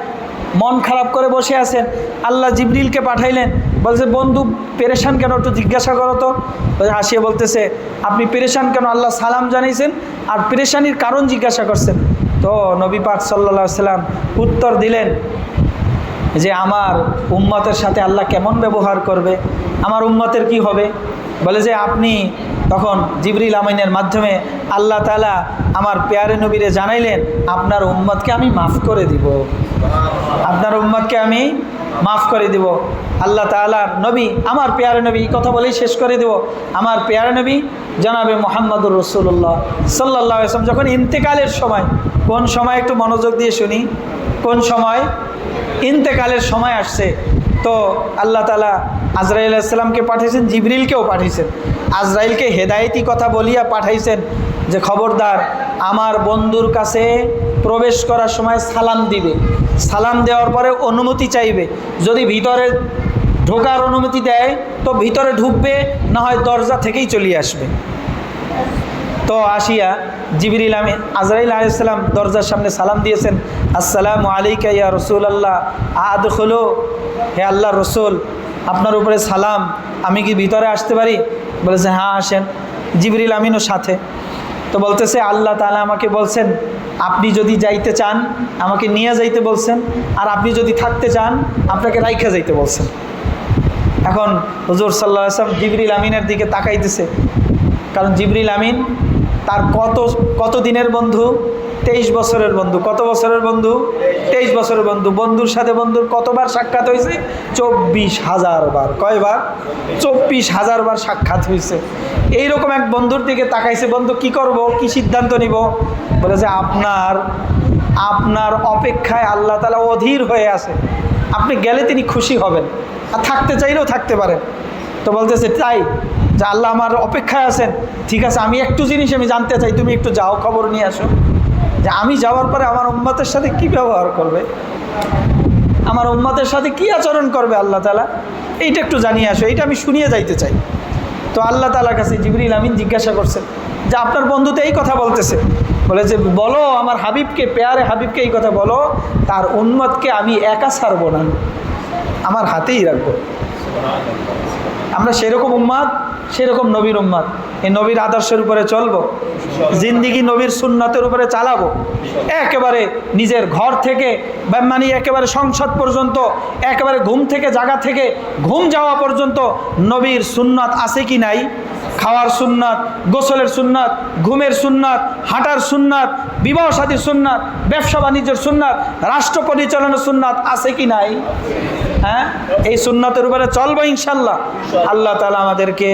মন খারাপ করে বসে আছেন, আল্লাহ জিবরিলকে পাঠাইলেন, বলছে বন্ধু পেরেশান কেন, একটু জিজ্ঞাসা করো তো। হাসিয়ে বলতেছে আপনি পেরেশান কেন, আল্লাহ সালাম জানাইছেন আর পেরেশানির কারণ জিজ্ঞাসা করছেন। তো নবী পাক সাল্লাল্লাহু আলাইহি সাল্লাম উত্তর দিলেন যে আমার উম্মতের সাথে আল্লাহ কেমন ব্যবহার করবে, আমার উম্মতের কি হবে। বলে যে আপনি তখন জিবরিল আমিনের মাধ্যমে আল্লাহ তাআলা আমার পেয়ারে নবীরে জানাইলেন আপনার উম্মতকে আমি মাফ করে দিব, আপনার উম্মতকে আমি মাফ করে দিব। আল্লাহ তাআলার নবী আমার পেয়ারে নবী, কথা বলেই শেষ করে দেব। আমার পেয়ারে নবী জনাবে মুহাম্মদুর রাসূলুল্লাহ সাল্লাল্লাহু আলাইহি ওয়াসাল্লাম যখন ইন্তেকালের সময়, কোন সময় একটু মনোযোগ দিয়ে শুনি, কোন সময় ইন্তেকালের সময় আসছে, তো আল্লাহ তাআলা আজরাইল আলাইহিস সালামকে পাঠিয়েছেন, জিবরিলকেও পাঠিয়েছেন। আজরাইলকে হেদায়েতি কথা বলিয়া পাঠাইছেন যে খবরদার আমার বন্ধুর কাছে প্রবেশ করার সময় সালাম দিবে, সালাম দেওয়ার পরে অনুমতি চাইবে, যদি ভিতরে ঢোকার অনুমতি দেয় তো ভিতরে ঢুকবে, না হয় দরজা থেকেই চলে আসবে। তো আসিয়া জিবরিল আমিন আজরাইল আলাইহিস সালাম দরজার সামনে সালাম দিয়েছেন, আসসালামু আলাইকা ইয়া রাসূলুল্লাহ আদখুলু, হে আল্লাহর রসুল আপনার উপরে সালাম, আমি কি ভিতরে আসতে পারি? বলেছে হ্যাঁ আসেন। জিবরিল আমিনও সাথে। তো বলতেছে আল্লাহ তাআলা আমাকে বলছেন আপনি যদি যাইতে চান আমাকে নিয়ে যাইতে বলছেন, আর আপনি যদি থাকতে চান আপনাকে রাইখা যাইতে বলছেন। এখন হুজুর সাল্লাল্লাহু আলাইহি ওয়াসাল্লাম জিবরিল আমিনের দিকে তাকাইতেছে, কারণ জিবরিল আমিন তার কত দিনের বন্ধু, 23 বছরের বন্ধু। কত বছরের বন্ধু? 23 বছরের বন্ধু। বন্ধুর সাথে বন্ধুর কতবার সাক্ষাৎ হয়েছে? 24,000 বার। কয়বার? 24,000 বার সাক্ষাৎ হয়েছে। এইরকম এক বন্ধুর দিকে তাকাইছে, বন্ধু কি করব, কি সিদ্ধান্ত নিব? বলে যে আপনার অপেক্ষায় আল্লাহ তাআলা অধীর হয়ে আছে, আপনি গেলে তিনি খুশি হবেন, আর থাকতে চাইলেও থাকতে পারেন। তো বলতেছে তাই, যে আল্লাহ আমার অপেক্ষায় আছেন, ঠিক আছে আমি একটু জিনিস আমি জানতে চাই, তুমি একটু যাও খবর নিয়ে আসো যে আমি যাওয়ার পরে আমার উম্মতের সাথে কি ব্যবহার করবে, আমার উম্মতের সাথে কি আচরণ করবে আল্লাহ তাআলা, এইটা একটু জানিয়ে আসো, এইটা আমি শুনিয়ে যাইতে চাই। তো আল্লাহ তাআলার কাছে জিবরিল আমিন জিজ্ঞাসা করছেন যে আপনার বন্ধু তো এই কথা বলতেছে, বলে যে বলো আমার হাবিবকে, পেয়ারে হাবিবকে এই কথা বলো, তার উম্মতকে আমি একা ছাড়বো না, আমার হাতেই রাখবো। আমরা সেরকম উম্মাদ, সেরকম নবীর উম্মাদ, এই নবীর আদর্শের উপরে চলবো, জিন্দিগি নবীর সুন্নাতের উপরে চালাবো, একেবারে নিজের ঘর থেকে মানে একেবারে সংসদ পর্যন্ত, একেবারে ঘুম থেকে জাগা থেকে ঘুম যাওয়া পর্যন্ত নবীর সুন্নাত আছে কি নাই, খাওয়ার সুন্নাত, গোসলের সুন্নাত, ঘুমের সুন্নাত, হাঁটার সুন্নাত, বিবাহ শাদীর সুন্নাত, ব্যবসা বাণিজ্যের সুন্নাত, রাষ্ট্র পরিচালনার সুন্নাত আছে কি নাই? হ্যাঁ, এই সুন্নাতের উপরে চলবো ইনশাল্লাহ। আল্লাহ তাআলা আমাদেরকে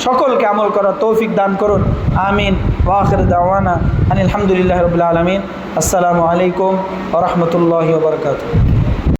সকলকে আমল করার তৌফিক দান করুন, আমিন। ওয়া আখিরু দাওয়ানা আনিল হামদুলিল্লাহি রাব্বিল আলামিন। আসসালামু আলাইকুম ওয়া রাহমাতুল্লাহি ওয়া বারাকাতুহু।